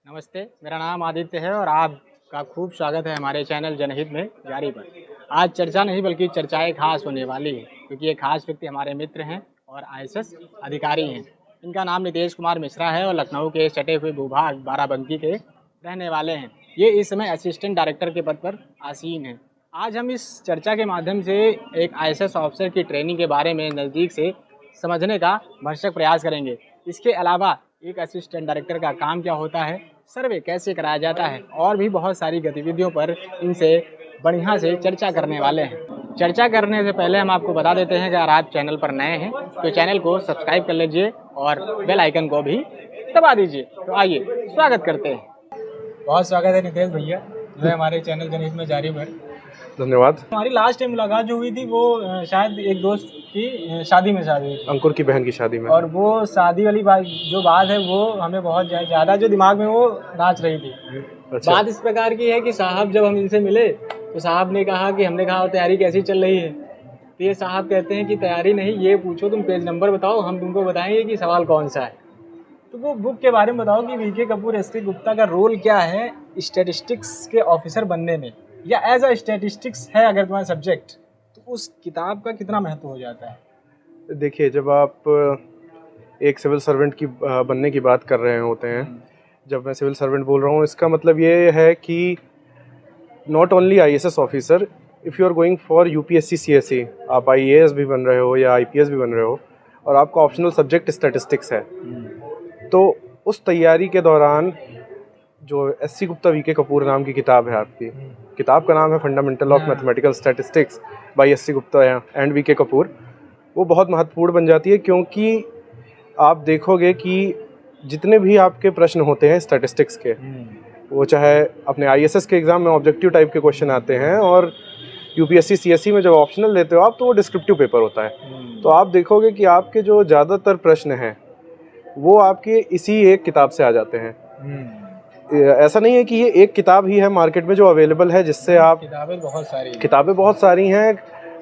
नमस्ते, मेरा नाम आदित्य है और आपका खूब स्वागत है हमारे चैनल जनहित में जारी पर। आज चर्चा नहीं बल्कि चर्चाएं खास होने वाली है क्योंकि ये खास व्यक्ति हमारे मित्र हैं और आईएएस अधिकारी हैं। इनका नाम नितेश कुमार मिश्रा है और लखनऊ के सटे हुए भूभाग बाराबंकी के रहने वाले हैं। ये इस समय असिस्टेंट डायरेक्टर के पद पर आसीन हैं। आज हम इस चर्चा के माध्यम से एक आईएएस ऑफिसर की ट्रेनिंग के बारे में नज़दीक से समझने का भरसक प्रयास करेंगे। इसके अलावा एक असिस्टेंट डायरेक्टर का काम क्या होता है, सर्वे कैसे कराया जाता है और भी बहुत सारी गतिविधियों पर इनसे बढ़िया से चर्चा करने वाले हैं। चर्चा करने से पहले हम आपको बता देते हैं कि अगर आप चैनल पर नए हैं तो चैनल को सब्सक्राइब कर लीजिए और बेल आइकन को भी दबा दीजिए। तो आइए स्वागत करते हैं। बहुत स्वागत है नितेश भैया जो है हमारे चैनल जनहित में जारी पर। धन्यवाद। हमारी लास्ट टाइम मुलाकात जो हुई थी वो शायद एक दोस्त की शादी में शादी हुई थी, अंकुर की बहन की शादी में, और वो शादी वाली बात जो बात है वो हमें बहुत ज़्यादा जो दिमाग में वो नाच रही थी। अच्छा। बात इस प्रकार की है कि साहब जब हम इनसे मिले तो साहब ने कहा कि हमने कहा तैयारी कैसी चल रही है, तो ये साहब कहते हैं कि तैयारी नहीं, ये पूछो तुम पेज नंबर बताओ, हम तुमको बताएंगे कि सवाल कौन सा है। तो वो बुक के बारे में बताओ कि वीके कपूर एससी गुप्ता का रोल क्या है स्टैटिस्टिक्स के ऑफिसर बनने में, या एज अ स्टैटिस्टिक्स है अगर तुम्हारा सब्जेक्ट, तो उस किताब का कितना महत्व हो जाता है। देखिए, जब आप एक सिविल सर्वेंट की बनने की बात कर रहे होते हैं, जब मैं सिविल सर्वेंट बोल रहा हूँ इसका मतलब ये है कि not only IAS officer, if you are going for UPSC CSE, आप आईएएस भी बन रहे हो या आईपीएस भी बन रहे हो और आपका ऑप्शनल सब्जेक्ट स्टैटिस्टिक्स है, तो उस तैयारी के दौरान जो एससी गुप्ता वीके कपूर नाम की किताब है, आपकी किताब का नाम है fundamental of mathematical statistics by SC Gupta and VK Kapoor, वो बहुत महत्वपूर्ण बन जाती है। क्योंकि आप देखोगे कि जितने भी आपके प्रश्न होते हैं स्टैटिस्टिक्स के, वो चाहे अपने आईएएस के एग्ज़ाम में ऑब्जेक्टिव टाइप के क्वेश्चन आते हैं और यूपीएससी सीएसई में जब ऑप्शनल लेते हो आप तो वो डिस्क्रिप्टिव पेपर होता है। तो आप देखोगे कि आपके जो ज़्यादातर प्रश्न हैं वो आपके इसी एक किताब से आ जाते हैं। ऐसा नहीं है कि ये एक किताब ही है मार्केट में जो अवेलेबल है जिससे आप, किताबें बहुत सारी हैं,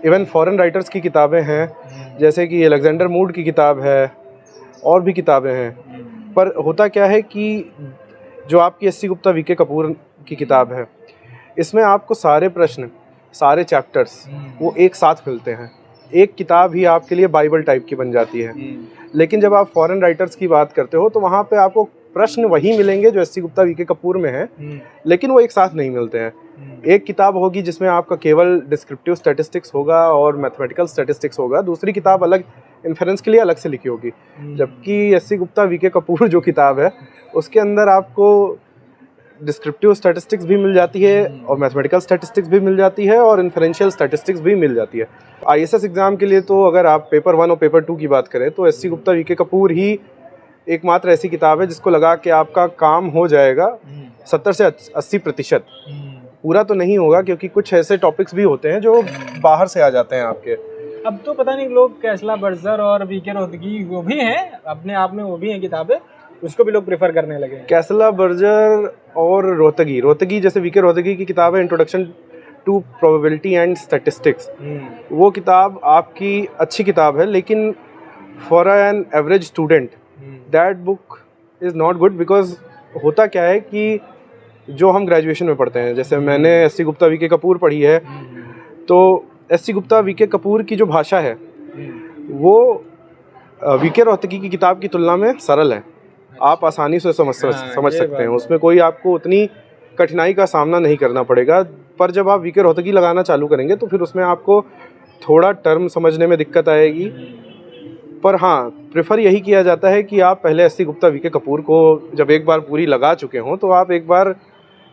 इवन फॉरेन राइटर्स की किताबें हैं, जैसे कि अलेक्जेंडर मूड की किताब है और भी किताबें हैं। पर होता क्या है कि जो आपकी एससी गुप्ता वीके कपूर की किताब है, इसमें आपको सारे प्रश्न, सारे चैप्टर्स वो एक साथ मिलते हैं, एक किताब ही आपके लिए बाइबल टाइप की बन जाती है। लेकिन जब आप फॉरेन राइटर्स की बात करते हो तो वहाँ पे आपको प्रश्न वही मिलेंगे जो एससी गुप्ता वीके कपूर में है, लेकिन वो एक साथ नहीं मिलते हैं। एक किताब होगी जिसमें आपका केवल डिस्क्रिप्टिव स्टैटिस्टिक्स होगा और मैथमेटिकल स्टैटिस्टिक्स होगा, दूसरी किताब अलग इन्फेरेंस के लिए अलग से लिखी होगी। जबकि एससी गुप्ता वीके कपूर जो किताब है उसके अंदर आपको डिस्क्रिप्टिव स्टैटिस्टिक्स भी मिल जाती है और मैथमेटिकल स्टैटिस्टिक्स भी मिल जाती है और इन्फरेंशियल स्टैटिस्टिक्स भी मिल जाती है। आईएएस एग्ज़ाम के लिए तो अगर आप पेपर 1 और पेपर 2 की बात करें तो एससी गुप्ता वीके कपूर ही एकमात्र ऐसी किताब है जिसको लगा कि आपका काम हो जाएगा 70 से 80%। पूरा तो नहीं होगा क्योंकि कुछ ऐसे टॉपिक्स भी होते हैं जो बाहर से आ जाते हैं आपके। अब तो पता नहीं लोग कैसला बर्जर और वीके रोहतगी वो भी हैं अपने आप में, वो भी हैं किताबें, उसको भी लोग प्रेफर करने लगे। कैसला बर्जर और रोहतगी जैसे वीके रोहतगी की किताब है introduction to probability and statistics, वो किताब आपकी अच्छी किताब है, लेकिन for an average student that book is not good. Because होता क्या है कि जो हम ग्रेजुएशन में पढ़ते हैं, जैसे मैंने एससी गुप्ता वीके कपूर पढ़ी है, तो एससी गुप्ता वीके कपूर की जो भाषा है वो वीके रोहतगी की किताब की तुलना में सरल है, आप आसानी से समझ सकते हैं, उसमें कोई आपको उतनी कठिनाई का सामना नहीं करना पड़ेगा। पर जब आप वीके रोहतगी लगाना चालू करेंगे तो फिर उसमें आपको थोड़ा टर्म समझने में दिक्कत आएगी। पर हाँ, प्रेफर यही किया जाता है कि आप पहले एससी गुप्ता वीके कपूर को जब एक बार पूरी लगा चुके हों तो आप एक बार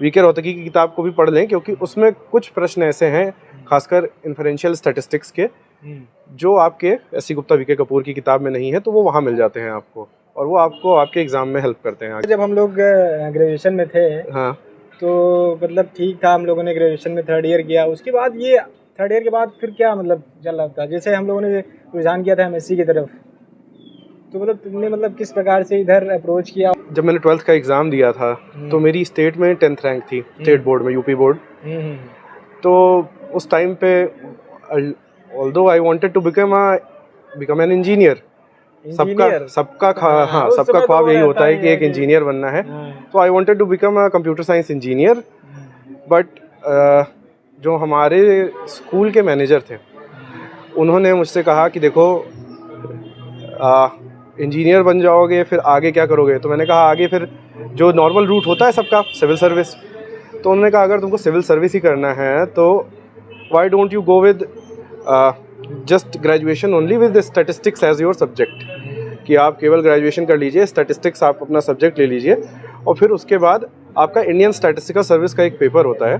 वीके रोहतगी की किताब को भी पढ़ लें, क्योंकि उसमें कुछ प्रश्न ऐसे हैं खासकर इन्फरेंशियल स्टैटिस्टिक्स के जो आपके एससी गुप्ता वीके कपूर की किताब में नहीं है, तो वो वहाँ मिल जाते हैं आपको और वो आपको आपके एग्ज़ाम में हेल्प करते हैं। जब हम लोग ग्रेजुएशन में थे, हाँ, तो मतलब ठीक था, हम लोगों ने ग्रेजुएशन में 3rd ईयर किया, उसके बाद ये 3rd ईयर के बाद फिर क्या मतलब चल रहा था, जैसे हम लोगों ने रुझान किया था एमएससी की तरफ, तो मतलब तुमने मतलब किस प्रकार से इधर अप्रोच किया। जब मैंने 12th का एग्ज़ाम दिया था तो मेरी स्टेट में 10th रैंक थी, स्टेट बोर्ड में, यूपी बोर्ड। तो उस टाइम पे although I wanted to become an engineer, सबका हाँ उस सबका समय तो ख्वाब वो यही रहता होता है ही कि एक इंजीनियर बनना है। तो I wanted to become a computer science engineer, but जो हमारे स्कूल के मैनेजर थे उन्होंने मुझसे कहा कि देखो इंजीनियर बन जाओगे फिर आगे क्या करोगे। तो मैंने कहा आगे फिर जो नॉर्मल रूट होता है सबका, सिविल सर्विस। तो उन्होंने कहा अगर तुमको सिविल सर्विस ही करना है तो why don't you go with just graduation only with statistics as your subject, कि आप केवल ग्रेजुएशन कर लीजिए, स्टैटिस्टिक्स आप अपना सब्जेक्ट ले लीजिए, और फिर उसके बाद आपका इंडियन स्टैटिस्टिकल सर्विस का एक पेपर होता है,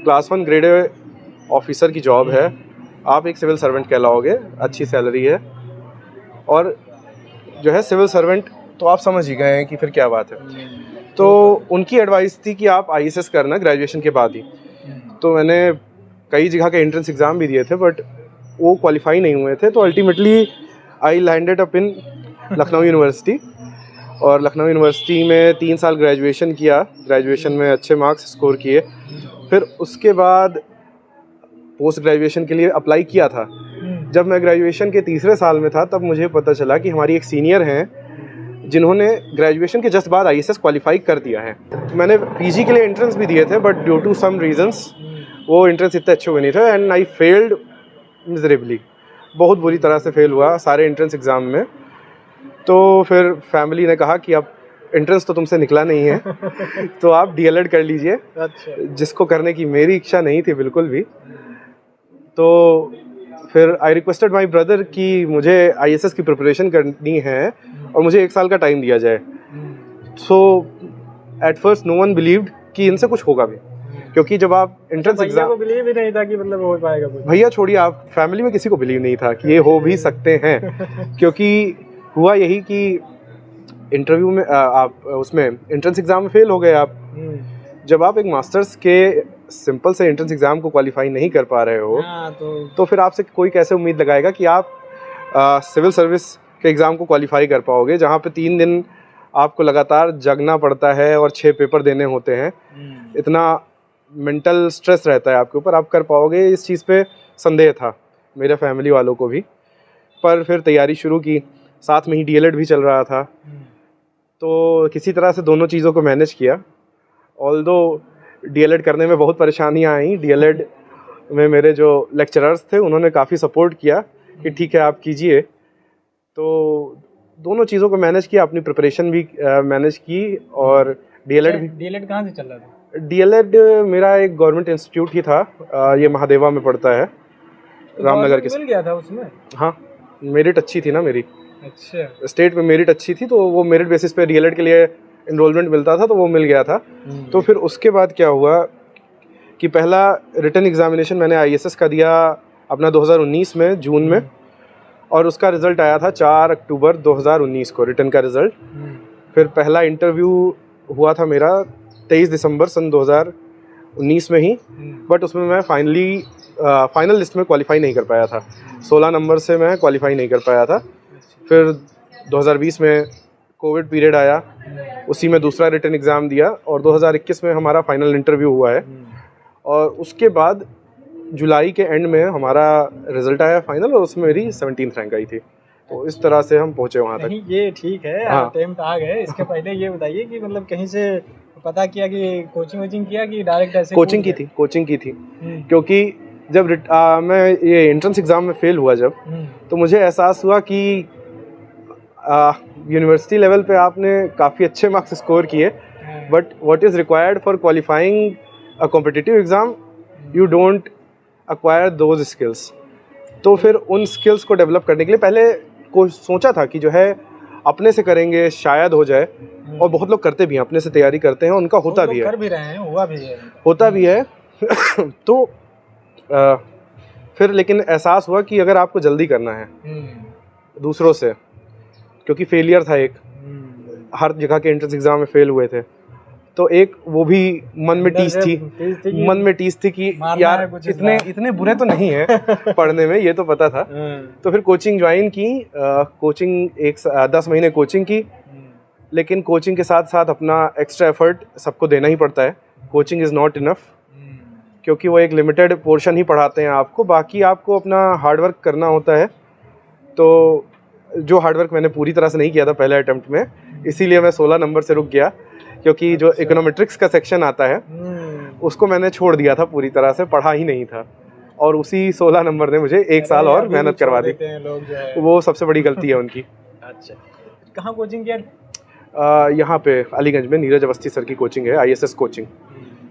क्लास 1 ग्रेड ऑफिसर की जॉब है, आप एक सिविल सर्वेंट कहलाओगे, अच्छी सैलरी है, और जो है सिविल सर्वेंट तो आप समझ ही गए हैं कि फिर क्या बात है। तो उनकी एडवाइस थी कि आप आईएएस करना ग्रेजुएशन के बाद ही। तो मैंने कई जगह के एंट्रेंस एग्ज़ाम भी दिए थे बट वो क्वालिफाई नहीं हुए थे। तो ultimately I landed up in Lucknow university, और लखनऊ यूनिवर्सिटी में 3 साल ग्रेजुएशन किया, ग्रेजुएशन में अच्छे मार्क्स स्कोर किए। फिर उसके बाद पोस्ट ग्रेजुएशन के लिए अप्लाई किया था। जब मैं ग्रेजुएशन के तीसरे साल में था तब मुझे पता चला कि हमारी एक सीनियर हैं जिन्होंने ग्रेजुएशन के जस्ट बाद आईएएस क्वालिफाई कर दिया है। मैंने पीजी के लिए एंट्रेंस भी दिए थे but due to some reasons वो एंट्रेंस इतने अच्छे हुए नहीं थे एंड आई फेल्ड मिजरेबली, बहुत बुरी तरह से फेल हुआ सारे एंट्रेंस एग्ज़ाम में। तो फिर फैमिली ने कहा कि अब एंट्रेंस तो तुमसे निकला नहीं है तो आप डीएलएड कर लीजिए। अच्छा। जिसको करने की मेरी इच्छा नहीं थी बिल्कुल भी। तो फिर आई रिक्वेस्टेड माई ब्रदर कि मुझे आईएएस की प्रिपरेशन करनी है और मुझे 1 साल का टाइम दिया जाए। So at first no one believed कि इनसे कुछ होगा भी, क्योंकि जब आप एंट्रेंस एग्जाम को बिलीव ही नहीं था कि मतलब हो पाएगा कुछ। भैया छोड़िए, आप फैमिली में किसी को बिलीव नहीं था कि ये हो भी सकते हैं। क्योंकि हुआ यही कि इंटरव्यू में आप उसमें एंट्रेंस एग्जाम में फेल हो गए आप। जब आप एक मास्टर्स के सिंपल से एंट्रेंस एग्जाम को क्वालिफाई नहीं कर पा रहे हो तो फिर आपसे कोई कैसे उम्मीद लगाएगा कि आप सिविल सर्विस के एग्ज़ाम को क्वालिफाई कर पाओगे, जहाँ पे 3 दिन आपको लगातार जगना पड़ता है और 6 पेपर देने होते हैं। इतना मेंटल स्ट्रेस रहता है आपके ऊपर, आप कर पाओगे, इस चीज़ पे संदेह था मेरे फैमिली वालों को भी। पर फिर तैयारी शुरू की, साथ में ही डीएलएड भी चल रहा था, तो किसी तरह से दोनों चीज़ों को मैनेज किया। ऑल्दो डीएलएड करने में बहुत परेशानियां आई, डीएलएड में मेरे जो लेक्चरर्स थे उन्होंने काफ़ी सपोर्ट किया कि ठीक है आप कीजिए। तो दोनों चीज़ों को मैनेज किया, अपनी प्रिपरेशन भी मैनेज की और डीएलएड भी। डीएलएड कहाँ से चल रहा था? डीएलएड मेरा एक गवर्नमेंट इंस्टीट्यूट ही था, ये महादेवा में पड़ता है, रामनगर के। मिल गया था उसमें? हाँ, मेरिट अच्छी थी ना मेरी। अच्छा। स्टेट में मेरिट अच्छी थी तो वो मेरिट बेसिस पे डीएलएड के लिए इनरोलमेंट मिलता था, तो वो मिल गया था। तो फिर उसके बाद क्या हुआ कि पहला रिटन एग्जामिनेशन मैंने आईएएस का दिया अपना 2019 में जून में, और उसका रिज़ल्ट आया था 4 अक्टूबर 2019 को, रिटन का रिज़ल्ट। फिर पहला इंटरव्यू हुआ था मेरा 23 दिसंबर सन 2019 में ही, बट उसमें मैं फाइनल लिस्ट में क्वालिफाई नहीं कर पाया था। 16 नंबर से मैं क्वालिफाई नहीं कर पाया था। फिर 2020 में कोविड पीरियड आया, उसी में दूसरा रिटन एग्ज़ाम दिया, और 2021 में हमारा फाइनल इंटरव्यू हुआ है। और उसके बाद जुलाई के एंड में हमारा रिज़ल्ट आया फाइनल, और उसमें मेरी 17th रैंक आई थी। तो इस तरह से हम पहुँचे वहाँ तक। ये ठीक है, हाँ। अटेम्प्ट आ गए। इसके पहले ये बताइए कि मतलब कहीं से पता किया कि कोचिंग किया कि डायरेक्ट ऐसे? कोचिंग की थी। क्योंकि जब मैं ये एंट्रेंस एग्ज़ाम में फेल हुआ जब, तो मुझे एहसास हुआ कि यूनिवर्सिटी लेवल पे आपने काफ़ी अच्छे मार्क्स स्कोर किए, but what is required for qualifying a competitive exam, you don't acquire those skills. तो फिर उन स्किल्स को डेवलप करने के लिए पहले कोई सोचा था कि जो है अपने से करेंगे शायद हो जाए, और बहुत लोग करते भी हैं, अपने से तैयारी करते हैं, उनका होता भी है, कर भी रहे हैं, होता भी है। तो फिर लेकिन एहसास हुआ कि अगर आपको जल्दी करना है दूसरों से, क्योंकि फेलियर था एक, हर जगह के एंट्रेंस एग्जाम में फेल हुए थे, तो एक वो भी मन में टीस थी कि यार इतने बुरे तो नहीं है पढ़ने में, ये तो पता था। तो फिर कोचिंग ज्वाइन की, कोचिंग 10 महीने कोचिंग की, लेकिन कोचिंग के साथ साथ अपना एक्स्ट्रा एफर्ट सबको देना ही पड़ता है। कोचिंग इज़ नॉट इनफ, क्योंकि वो एक लिमिटेड पोर्शन ही पढ़ाते हैं आपको, बाकी आपको अपना हार्डवर्क करना होता है। तो जो हार्डवर्क मैंने पूरी तरह से नहीं किया था पहले अटेम्प्ट में, इसीलिए मैं 16 नंबर से रुक गया, क्योंकि जो इकोनोमेट्रिक्स का सेक्शन आता है उसको मैंने छोड़ दिया था पूरी तरह से, पढ़ा ही नहीं था, और उसी 16 नंबर ने मुझे 1 साल और मेहनत करवा दी। लोग जो है वो सबसे बड़ी गलती है उनकी। अच्छा, कहाँ कोचिंग किया? यहाँ पे अलीगंज में नीरज अवस्थी सर की कोचिंग है, ISS कोचिंग।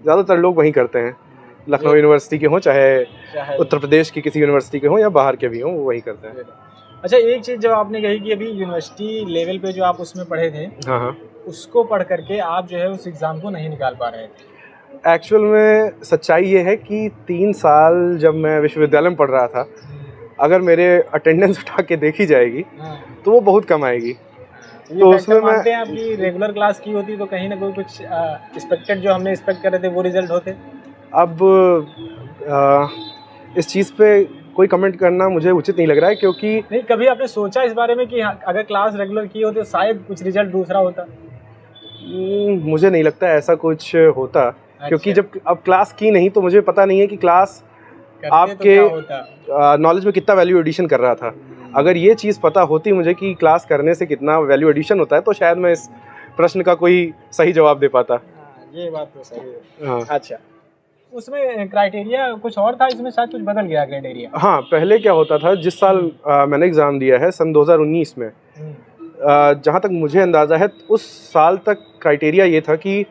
ज़्यादातर लोग वहीं करते हैं, लखनऊ यूनिवर्सिटी के हों, चाहे उत्तर प्रदेश की किसी यूनिवर्सिटी के हों या बाहर के भी हों, वो वहीं करते हैं। अच्छा, एक चीज़ जब आपने कही कि अभी यूनिवर्सिटी लेवल पे जो आप उसमें पढ़े थे, हाँ हाँ, उसको पढ़ करके आप जो है उस एग्ज़ाम को नहीं निकाल पा रहे थे। एक्चुअल में सच्चाई ये है कि 3 साल जब मैं विश्वविद्यालय में पढ़ रहा था, अगर मेरे अटेंडेंस उठा के देखी जाएगी तो वो बहुत कम आएगी। तो उसमें मानते हैं आपकी रेगुलर क्लास की होती तो कहीं ना कोई कुछ एक्सपेक्टेड जो हमने एक्सपेक्ट कर रहे थे वो रिजल्ट होते। अब इस चीज़ पे कोई कमेंट करना मुझे उचित नहीं लग रहा है, क्योंकि नहीं, कभी आपने सोचा इस बारे में कि अगर क्लास रेगुलर की होती तो शायद कुछ रिजल्ट दूसरा होता? मुझे नहीं लगता ऐसा कुछ होता, क्योंकि जब अब क्लास की नहीं तो मुझे पता नहीं है कि क्लास आपके नॉलेज में कितना वैल्यू एडिशन कर रहा था। अगर ये चीज़ पता होती मुझे कि क्लास करने से कितना वैल्यू एडिशन होता है, तो शायद मैं इस प्रश्न का कोई सही जवाब दे पाता। ये बात तो सही है। हाँ। अच्छा, उसमें क्राइटेरिया कुछ और था, इसमें शायद कुछ बदल गया क्राइटेरिया? हाँ, पहले क्या होता था, जिस साल मैंने एग्ज़ाम दिया है सन 2019 में, जहाँ तक मुझे अंदाज़ा है उस साल तक क्राइटेरिया ये था कि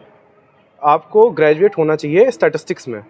आपको ग्रेजुएट होना चाहिए स्टैटिस्टिक्स में,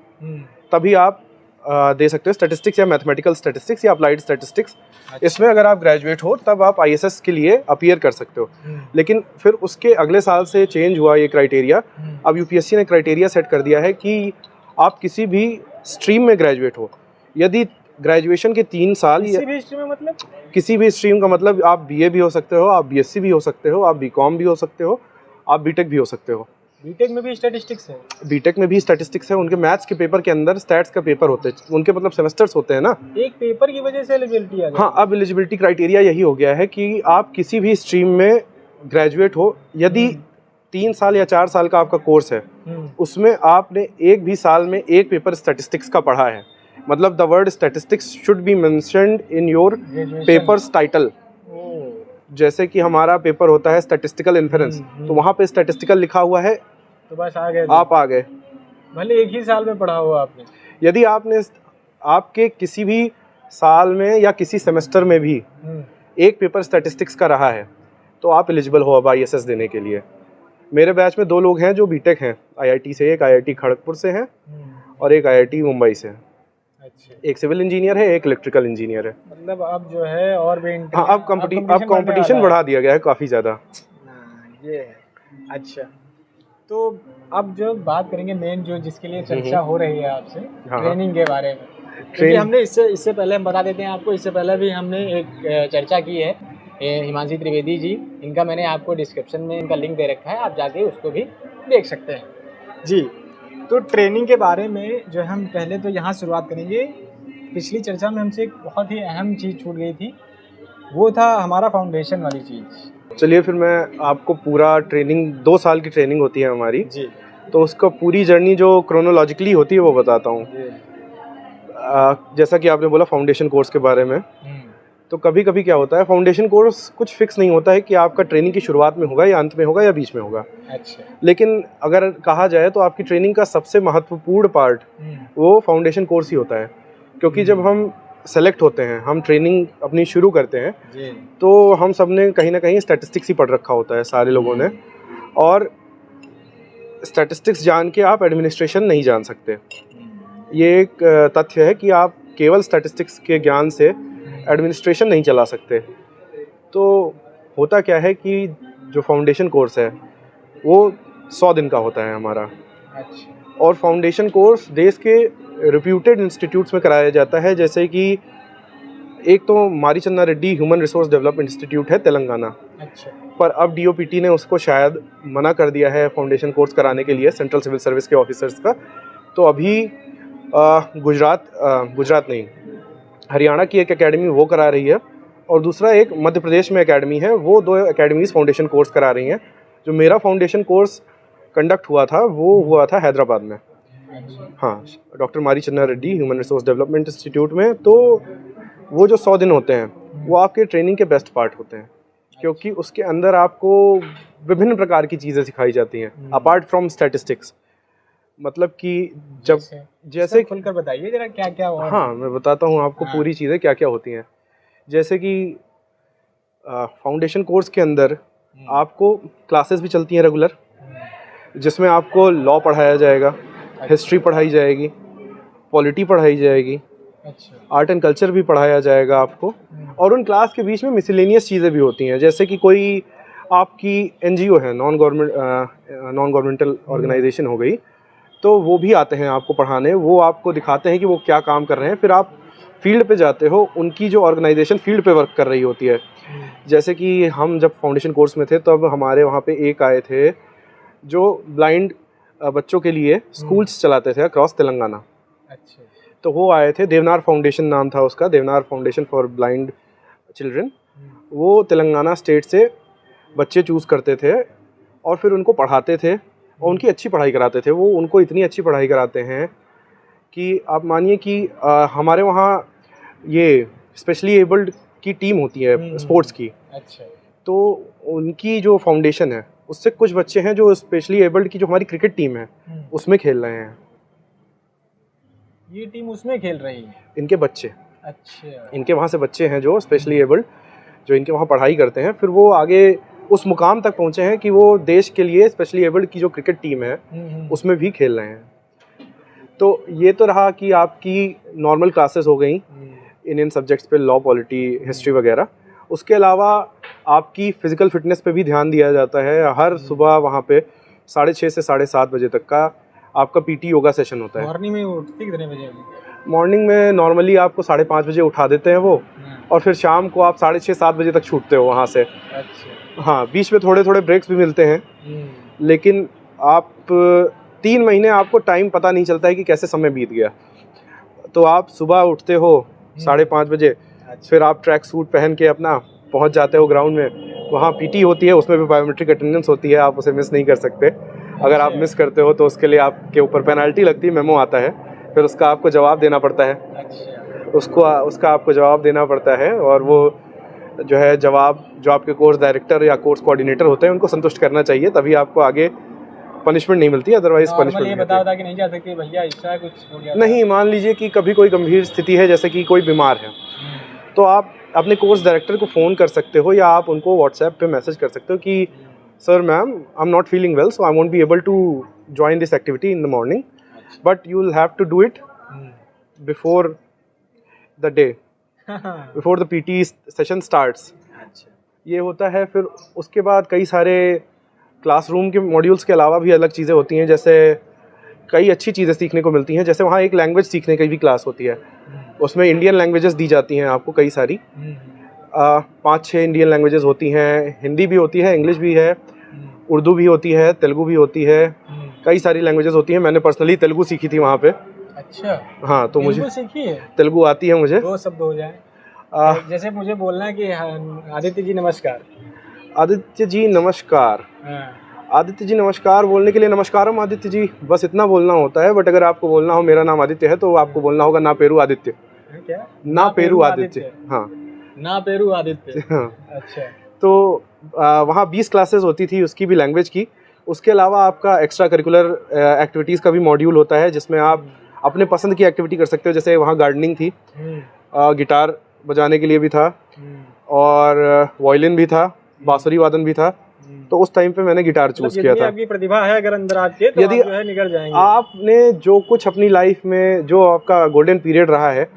तभी आप दे सकते हो स्टैटिस्टिक्स या मैथमेटिकल स्टैटिस्टिक्स या अप्लाइड स्टैटिस्टिक्स। इसमें अगर आप ग्रेजुएट हो तब आप ISS के लिए अपीयर कर सकते हो। लेकिन फिर उसके अगले साल से चेंज हुआ ये क्राइटेरिया। अब UPSC ने क्राइटेरिया सेट कर दिया है कि आप किसी भी स्ट्रीम में ग्रेजुएट हो, यदि ग्रेजुएशन के 3 साल किसी भी स्ट्रीम में, मतलब किसी भी स्ट्रीम का मतलब आप BA भी हो सकते हो, आप BSc भी हो सकते हो, आप BCom भी हो सकते हो, आप BTech भी हो सकते हो। बीटेक में भी स्टैटिस्टिक्स है? बीटेक में भी स्टैटिस्टिक्स है। उनके मैथ्स के पेपर के अंदर स्टैट्स का पेपर होते हैं, उनके मतलब सेमेस्टर्स होते हैं ना। एक पेपर की वजह से एलिजिबिलिटी आ गई? हाँ, अब एलिजिबिलिटी क्राइटेरिया यही हो गया है कि आप किसी भी स्ट्रीम में ग्रेजुएट हो, यदि 3 साल या 4 साल का आपका कोर्स है, उसमें आपने एक भी साल में एक पेपर स्टैटिस्टिक्स का पढ़ा है, मतलब the word statistics should be mentioned in your papers title. जैसे कि हमारा पेपर होता है स्टैटिस्टिकल इन्फेरेंस, तो वहाँ पे स्टैटिस्टिकल लिखा हुआ है तो बस आ गए, आप आ गए, भले एक ही साल में पढ़ा हुआ आपने। यदि आपने आपके किसी भी साल में या किसी सेमेस्टर में भी एक पेपर स्टैटिस्टिक्स का रहा है तो आप एलिजिबल हो अब ISS देने के लिए। मेरे बैच में 2 लोग हैं जो BTech हैं IIT से, एक IIT खड़गपुर से है और एक IIT मुंबई से। अच्छा। एक सिविल इंजीनियर है, एक इलेक्ट्रिकल इंजीनियर है। मतलब अब जो है और भी हाँ, अब कंपटीशन बढ़ा दिया गया है काफ़ी ज़्यादा। ये है। अच्छा, तो अब जो बात करेंगे मेन जो जिसके लिए चर्चा हो रही है आपसे, ट्रेनिंग के बारे में, क्योंकि हमने इससे पहले हम बता देते हैं आपको, इससे पहले भी हमने एक चर्चा की है हिमांशी त्रिवेदी जी, इनका मैंने आपको डिस्क्रिप्शन में इनका लिंक दे रखा है, आप जाके उसको भी देख सकते हैं जी। तो ट्रेनिंग के बारे में जो हम पहले तो यहाँ शुरुआत करेंगे। पिछली चर्चा में हमसे एक बहुत ही अहम चीज़ छूट गई थी, वो था हमारा फाउंडेशन वाली चीज़। चलिए फिर मैं आपको पूरा ट्रेनिंग, 2 साल की ट्रेनिंग होती है हमारी जी, तो उसका पूरी जर्नी जो क्रोनोलॉजिकली होती है वो बताता हूँ। जैसा कि आपने बोला फाउंडेशन कोर्स के बारे में, तो कभी कभी क्या होता है, फाउंडेशन कोर्स कुछ फिक्स नहीं होता है कि आपका ट्रेनिंग की शुरुआत में होगा या अंत में होगा या बीच में होगा। अच्छा। लेकिन अगर कहा जाए तो आपकी ट्रेनिंग का सबसे महत्वपूर्ण पार्ट वो फाउंडेशन कोर्स ही होता है, क्योंकि जब हम सेलेक्ट होते हैं, हम ट्रेनिंग अपनी शुरू करते हैं तो हम सब ने कहीं ना कहीं स्टैटिस्टिक्स ही पढ़ रखा होता है सारे लोगों ने, और स्टैटिस्टिक्स जान के आप एडमिनिस्ट्रेशन नहीं जान सकते। ये एक तथ्य है कि आप केवल स्टैटिस्टिक्स के ज्ञान से एडमिनिस्ट्रेशन नहीं चला सकते। तो होता क्या है कि जो फाउंडेशन कोर्स है वो 100 दिन का होता है हमारा। अच्छा। और फाउंडेशन कोर्स देश के रिप्यूटेड इंस्टीट्यूट्स में कराया जाता है, जैसे कि एक तो मारी चन्ना Reddy human resource development institute है तेलंगाना। अच्छा। पर अब DOPT ने उसको शायद मना कर दिया है फाउंडेशन कोर्स कराने के लिए सेंट्रल सिविल सर्विस के ऑफिसर्स का। तो अभी गुजरात नहीं, हरियाणा की एक एकेडमी वो करा रही है, और दूसरा एक मध्य प्रदेश में एकेडमी है, वो 2 एकेडमीज फाउंडेशन कोर्स करा रही हैं। जो मेरा फाउंडेशन कोर्स कंडक्ट हुआ था वो हुआ था हैदराबाद में। हाँ, डॉक्टर मारी चन्ना Reddy human resource development institute में। तो वो जो 100 दिन होते हैं वो आपके ट्रेनिंग के बेस्ट पार्ट होते हैं, क्योंकि उसके अंदर आपको विभिन्न प्रकार की चीज़ें सिखाई जाती हैं अपार्ट फ्रॉम स्टैटिस्टिक्स। मतलब कि जब जैसे खुलकर बताइए जरा क्या क्या और। हाँ, मैं बताता हूँ आपको पूरी चीज़ें क्या क्या होती हैं। जैसे कि फाउंडेशन कोर्स के अंदर आपको क्लासेस भी चलती हैं रेगुलर, जिसमें आपको लॉ पढ़ाया जाएगा, हिस्ट्री पढ़ाई जाएगी, पॉलिटी पढ़ाई जाएगी, आर्ट एंड कल्चर भी पढ़ाया जाएगा आपको। और उन क्लास के बीच में मिसलेनियस चीज़ें भी होती हैं, जैसे कि कोई आपकी एनजीओ है, नॉन गवर्नमेंटल ऑर्गेनाइजेशन हो गई, तो वो भी आते हैं आपको पढ़ाने। वो आपको दिखाते हैं कि वो क्या काम कर रहे हैं, फिर आप फील्ड पे जाते हो, उनकी जो ऑर्गेनाइजेशन फील्ड पे वर्क कर रही होती है। जैसे कि हम जब फाउंडेशन कोर्स में थे तब हमारे वहाँ पे एक आए थे जो ब्लाइंड बच्चों के लिए स्कूल्स चलाते थे अक्रॉस तेलंगाना। अच्छा। तो वो आए थे, देवनार फाउंडेशन नाम था उसका, Deonar foundation for blind children. वो तेलंगाना स्टेट से बच्चे चूज़ करते थे और फिर उनको पढ़ाते थे और उनकी अच्छी पढ़ाई कराते थे। वो उनको इतनी अच्छी पढ़ाई कराते हैं कि आप मानिए कि हमारे वहाँ ये स्पेशली एबल्ड की टीम होती है स्पोर्ट्स की। अच्छा। तो उनकी जो फाउंडेशन है उससे कुछ बच्चे हैं जो स्पेशली एबल्ड की जो हमारी क्रिकेट टीम है उसमें खेल रहे हैं। ये टीम उसमें खेल रही है? इनके बच्चे, अच्छा, इनके वहाँ से बच्चे हैं जो स्पेशली एबल्ड, जो इनके वहाँ पढ़ाई करते हैं, फिर वो आगे उस मुकाम तक पहुँचे हैं कि वो देश के लिए स्पेशली एबल्ड की जो क्रिकेट टीम है उसमें भी खेल रहे हैं। तो ये तो रहा कि आपकी नॉर्मल क्लासेस हो गई इन सब्जेक्ट्स पे, लॉ, पॉलिटी, हिस्ट्री वगैरह। उसके अलावा आपकी फ़िज़िकल फिटनेस पे भी ध्यान दिया जाता है। हर सुबह वहाँ पे 6:30 से 7:30 बजे तक का आपका पीटी योगा सेशन होता है। मॉर्निंग में उठती कितने बजे? मॉर्निंग में नॉर्मली आपको 5:30 बजे उठा देते हैं वो, और फिर शाम को आप 6:30-7 बजे तक छूटते हो वहाँ से। अच्छा। हाँ, बीच में थोड़े थोड़े ब्रेक्स भी मिलते हैं, लेकिन आप 3 महीने आपको टाइम पता नहीं चलता है कि कैसे समय बीत गया। तो आप सुबह उठते हो 5:30 बजे, फिर आप ट्रैक सूट पहन के अपना पहुंच जाते हो ग्राउंड में। वहाँ पीटी होती है, उसमें भी बायोमेट्रिक अटेंडेंस होती है, आप उसे मिस नहीं कर सकते। अगर आप मिस करते हो तो उसके लिए आपके ऊपर पेनल्टी लगती है, मेमो आता है, फिर उसका आपको जवाब देना पड़ता है। उसका आपको जवाब देना पड़ता है, और वो जो है जवाब जो आपके कोर्स डायरेक्टर या कोर्स कोऑर्डिनेटर होते हैं उनको संतुष्ट करना चाहिए, तभी आपको आगे पनिशमेंट नहीं मिलती, अदरवाइज पनिशमेंट ये बता कि नहीं जा सकती भैया ऐसा कुछ हो गया? नहीं, मान लीजिए कि कभी कोई गंभीर स्थिति है, जैसे कि कोई बीमार है, तो आप अपने कोर्स डायरेक्टर को फ़ोन कर सकते हो या आप उनको व्हाट्सएप पे मैसेज कर सकते हो कि sir ma'am, I am not feeling well, so I won't be able to join this activity in the morning, but you will have to do it before the day, before the PT session starts. ये होता है। फिर उसके बाद कई सारे classroom के modules के अलावा भी अलग चीज़ें होती हैं, जैसे कई अच्छी चीज़ें सीखने को मिलती हैं। जैसे वहाँ एक लैंग्वेज सीखने की भी क्लास होती है, उसमें इंडियन लैंग्वेजेस दी जाती हैं आपको, कई सारी 5-6 इंडियन लैंग्वेजेस होती हैं। हिंदी भी होती है, इंग्लिश भी है, उर्दू भी होती है, तेलुगु भी होती है, कई सारी लैंग्वेजेस होती हैं। मैंने पर्सनली तेलुगु सीखी थी वहाँ पे। अच्छा। हाँ, तो मुझे सीखी है, तेलुगु आती है मुझे। 2 शब्द हो जाए जैसे मुझे बोलना है कि आदित्य जी नमस्कार। आदित्य जी नमस्कार। आदित्य जी नमस्कार बोलने के लिए नमस्कारम आदित्य जी, बस इतना बोलना होता है। बट अगर आपको बोलना हो मेरा नाम आदित्य है, तो आपको बोलना होगा ना पेरू आदित्य। क्या? ना पेरू आदित्य। हाँ, ना पेरू आदित्य। हाँ। अच्छा। तो वहाँ 20 क्लासेस होती थी उसकी भी, लैंग्वेज की। उसके अलावा आपका एक्स्ट्रा करिकुलर एक्टिविटीज़ का भी मॉड्यूल होता है, जिसमें आप अपने पसंद की एक्टिविटी कर सकते हो। जैसे वहाँ गार्डनिंग थी, गिटार बजाने के लिए भी था, और वायलिन भी था, बांसुरी वादन भी था। तो उस टाइम पे मैंने गिटार चूज़ किया था। आपकी प्रतिभा है अगर अंदर आपके, तो यदि आप जो है निकल जाएंगे। आपने जो कुछ अपनी लाइफ में, जो आपका गोल्डन पीरियड रहा है,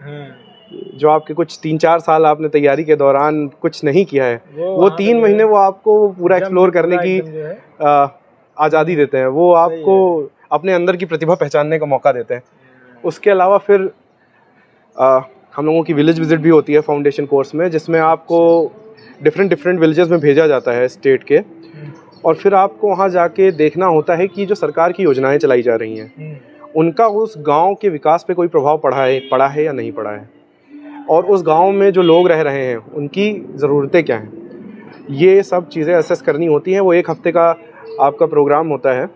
जो आपके कुछ 3-4 साल आपने तैयारी के दौरान कुछ नहीं किया है, वो 3 महीने वो आपको पूरा एक्सप्लोर करने की आज़ादी देते हैं। वो आपको अपने अंदर की प्रतिभा पहचानने का मौका देते हैं। उसके अलावा फिर हम लोगों की विलेज विजिट भी होती है फाउंडेशन कोर्स में, जिसमें आपको डिफरेंट विलेजेस में भेजा जाता है स्टेट के, और फिर आपको वहाँ जाके देखना होता है कि जो सरकार की योजनाएं चलाई जा रही हैं उनका उस गांव के विकास पे कोई प्रभाव पड़ा है या नहीं पड़ा है, और उस गांव में जो लोग रह रहे हैं उनकी ज़रूरतें क्या हैं, ये सब चीज़ें असेस करनी होती हैं। वो 1 हफ्ते का आपका प्रोग्राम होता है।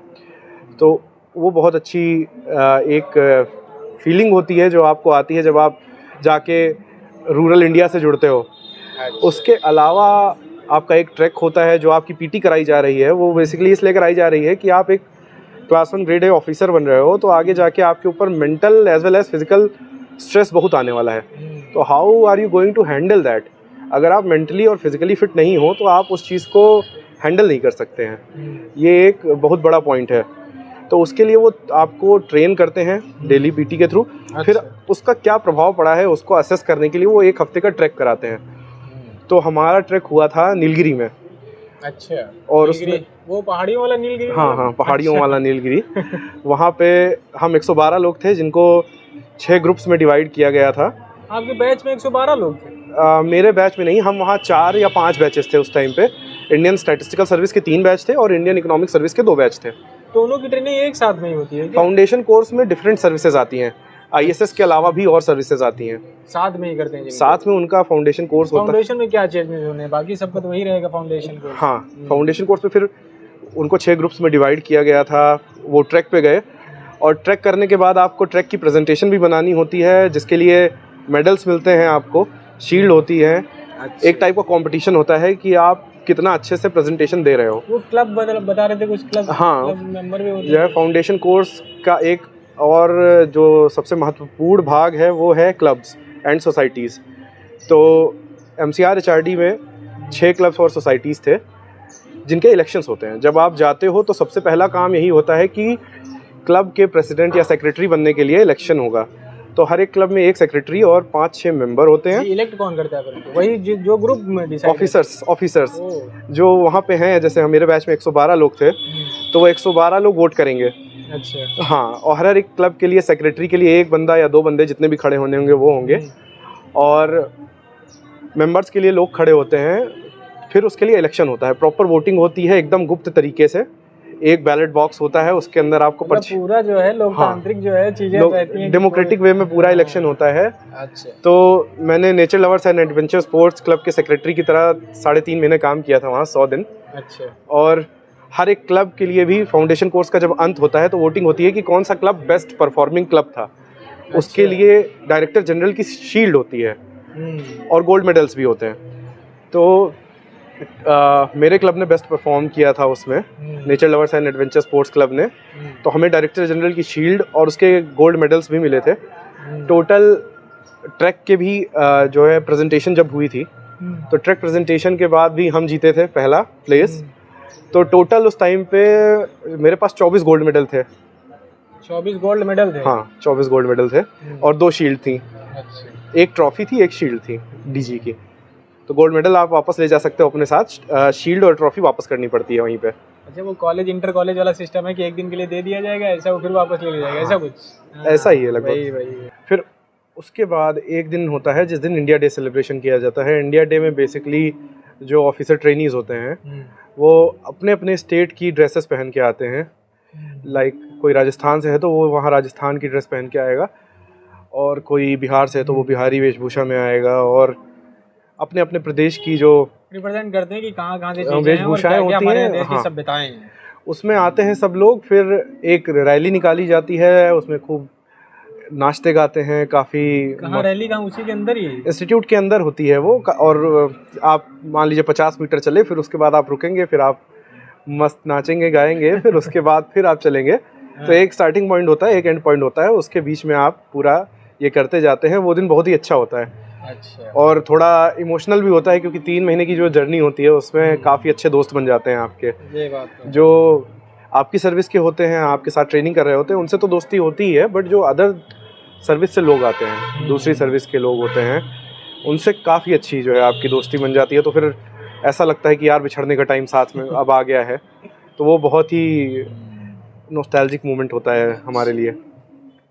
तो वो बहुत अच्छी एक फीलिंग होती है जो आपको आती है जब आप जाके रूरल इंडिया से जुड़ते हो। उसके अलावा आपका एक ट्रैक होता है जो आपकी पीटी कराई जा रही है, वो बेसिकली इसलिए कराई जा रही है कि आप एक क्लास 1 ग्रेड ए ऑफिसर बन रहे हो, तो आगे जाके आपके ऊपर mental as well as physical stress बहुत आने वाला है। तो how are you going to handle that? अगर आप मेंटली और फिजिकली फिट नहीं हो तो आप उस चीज़ को हैंडल नहीं कर सकते हैं। ये एक बहुत बड़ा पॉइंट है। तो उसके लिए वो आपको ट्रेन करते हैं डेली पीटी के थ्रू। फिर उसका क्या प्रभाव पड़ा है उसको असेस करने के लिए वो 1 हफ्ते का ट्रैक कराते हैं। तो हमारा ट्रैक हुआ था नीलगिरी में। अच्छा। और उसमें वो पहाड़ियों वाला नीलगिरी? हाँ, पहाड़ियों वाला नीलगिरी। वहाँ पे हम 112 लोग थे जिनको 6 ग्रुप्स में डिवाइड किया गया था। आपके बैच में 112 लोग थे? मेरे बैच में नहीं, हम वहाँ 4 या 5 बैचेस थे उस टाइम पे। इंडियन स्टैटिस्टिकल सर्विस के 3 बैच थे और इंडियन इकोनॉमिक सर्विस के 2 बैच थे। दोनों की ट्रेनिंग एक साथ में ही होती है क्या? फाउंडेशन कोर्स में डिफरेंट सर्विसेज आती हैं, आईएसएस के अलावा भी और सर्विसेज आती हैं। साथ में ही करते हैं? साथ में उनका फाउंडेशन कोर्स होता है। फाउंडेशन में क्या चेंजेस होने हैं? बाकी सबका तो वही रहेगा फाउंडेशन कोर्स। हाँ, फाउंडेशन कोर्स में फिर उनको 6 ग्रुप्स में डिवाइड किया गया था। वो ट्रैक पे गए और ट्रैक करने के बाद आपको ट्रैक की प्रेजेंटेशन भी बनानी होती है, जिसके लिए मेडल्स मिलते हैं, आपको शील्ड होती है। अच्छा। एक टाइप का कंपटीशन होता है कि आप कितना अच्छे से प्रेजेंटेशन दे रहे हो। वो क्लब बता रहे थे कुछ क्लब? हाँ, क्लब मेंबर भी होते हैं। यह फाउंडेशन कोर्स का एक और जो सबसे महत्वपूर्ण भाग है वो है क्लब्स एंड सोसाइटीज़। तो एमसीआर एचआरडी में 6 क्लब्स और सोसाइटीज़ थे जिनके इलेक्शंस होते हैं। जब आप जाते हो तो सबसे पहला काम यही होता है कि क्लब के प्रेसिडेंट या सेक्रेटरी बनने के लिए इलेक्शन होगा। तो हर एक क्लब में एक सेक्रेटरी और 5-6 मेंबर होते हैं। इलेक्ट कौन करता है? वही जो ग्रुप में डिसाइड? ऑफिसर्स जो वहाँ पे हैं। जैसे मेरे बैच में 112 लोग थे, तो वो 112 लोग वोट करेंगे। अच्छा। हाँ, और हर एक क्लब के लिए सेक्रेटरी के लिए 1 बंदा या 2 बंदे जितने भी खड़े होने होंगे वो होंगे, और मेंबर्स के लिए लोग खड़े होते हैं। फिर उसके लिए इलेक्शन होता है, प्रॉपर वोटिंग होती है एकदम गुप्त तरीके से। एक बैलेट बॉक्स होता है, उसके अंदर आपको पूरा जो है लोकतांत्रिक जो है चीजें रहती हैं, डेमोक्रेटिक वे में पूरा इलेक्शन होता है। अच्छा। तो मैंने nature lovers and adventure sports club के सेक्रेटरी की तरह 3.5 महीने काम किया था वहाँ, 100 दिन। अच्छा। और हर एक क्लब के लिए भी फाउंडेशन कोर्स का जब अंत होता है तो वोटिंग होती है कि कौन सा क्लब बेस्ट परफॉर्मिंग क्लब था। अच्छा। उसके लिए डायरेक्टर जनरल की शील्ड होती है और गोल्ड मेडल्स भी होते हैं। तो मेरे क्लब ने बेस्ट परफॉर्म किया था उसमें, nature lovers and adventure sports club ने। तो हमें डायरेक्टर जनरल की शील्ड और उसके गोल्ड मेडल्स भी मिले थे। टोटल ट्रैक के भी जो है प्रेजेंटेशन जब हुई थी, तो ट्रैक प्रेजेंटेशन के बाद भी हम जीते थे पहला प्लेस। तो टोटल उस टाइम पे मेरे पास 24 गोल्ड मेडल थे। 24 गोल्ड मेडल थे? हाँ, 24 गोल्ड मेडल थे और 2 शील्ड थी। अच्छा। एक ट्रॉफी थी, एक शील्ड थी डीजी की। तो गोल्ड मेडल आप वापस ले जा सकते हो अपने साथ, शील्ड और ट्रॉफी वापस करनी पड़ती है वहीं पे। अच्छा, वो कॉलेज इंटर कॉलेज वाला सिस्टम है कि एक दिन के लिए दे दिया जाएगा ऐसा, वो फिर वापस ले लिया जाएगा, ऐसा कुछ? ऐसा ही है लगभग। वही। फिर उसके बाद एक दिन होता है जिस दिन इंडिया डे सेलिब्रेशन किया जाता है। इंडिया डे में बेसिकली जो ऑफिसर ट्रेनीज होते हैं वो अपने अपने स्टेट की ड्रेसेस पहन के आते हैं। लाइक कोई राजस्थान से है तो वो वहाँ राजस्थान की ड्रेस पहन के आएगा, और कोई बिहार से है तो वो बिहारी वेशभूषा में आएगा, और अपने अपने प्रदेश की जो रिप्रेजेंट करते हैं कि कहाँ से वेशभूषाएं होती हैं, हाँ, सभ्यताएं हैं, उसमें आते हैं सब लोग। फिर एक रैली निकाली जाती है, उसमें खूब नाचते गाते हैं काफ़ी। कहाँ रैली? कहाँ? उसी के अंदर ही इंस्टीट्यूट के अंदर होती है वो। और आप मान लीजिए 50 मीटर चले, फिर उसके बाद आप रुकेंगे, फिर आप मस्त नाचेंगे गाएंगे, फिर उसके बाद फिर आप चलेंगे। तो एक स्टार्टिंग पॉइंट होता है, एक एंड पॉइंट होता है, उसके बीच में आप पूरा ये करते जाते हैं। वो दिन बहुत ही अच्छा होता है। अच्छा। और थोड़ा इमोशनल भी होता है क्योंकि 3 महीने की जो जर्नी होती है उसमें काफ़ी अच्छे दोस्त बन जाते हैं आपके। ये बात तो जो आपकी सर्विस के होते हैं, आपके साथ ट्रेनिंग कर रहे होते हैं, उनसे तो दोस्ती होती ही है, बट जो अदर सर्विस से लोग आते हैं, दूसरी सर्विस के लोग होते हैं, उनसे काफ़ी अच्छी जो है आपकी दोस्ती बन जाती है। तो फिर ऐसा लगता है कि यार बिछड़ने का टाइम साथ में अब आ गया है। तो वो बहुत ही नॉस्टैल्जिक मोमेंट होता है हमारे लिए।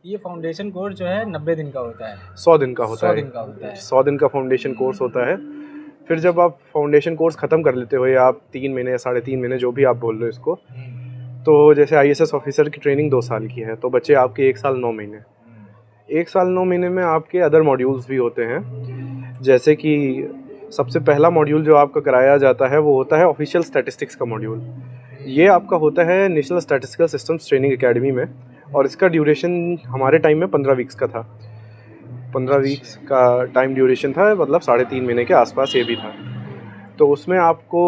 ये फाउंडेशन कोर्स जो है 90 दिन का होता है? 100 दिन का होता है। 100 दिन का फाउंडेशन कोर्स होता है। फिर जब आप फाउंडेशन कोर्स ख़त्म कर लेते हो, या आप 3 महीने या 3.5 महीने जो भी आप बोल रहे हो इसको, तो जैसे IAS ऑफिसर की ट्रेनिंग 2 साल की है, तो बच्चे आपके 1 साल 9 महीने। 1 साल 9 महीने में आपके अदर मॉड्यूल्स भी होते हैं। जैसे कि सबसे पहला मॉड्यूल जो आपका कराया जाता है वो होता है ऑफिशियल स्टैटिस्टिक्स का मॉड्यूल। ये आपका होता है national statistical systems training academy में, और इसका ड्यूरेशन हमारे टाइम में 15 वीक्स का था। 15 वीक्स का टाइम ड्यूरेशन था, मतलब 3.5 महीने के आसपास ये भी था। तो उसमें आपको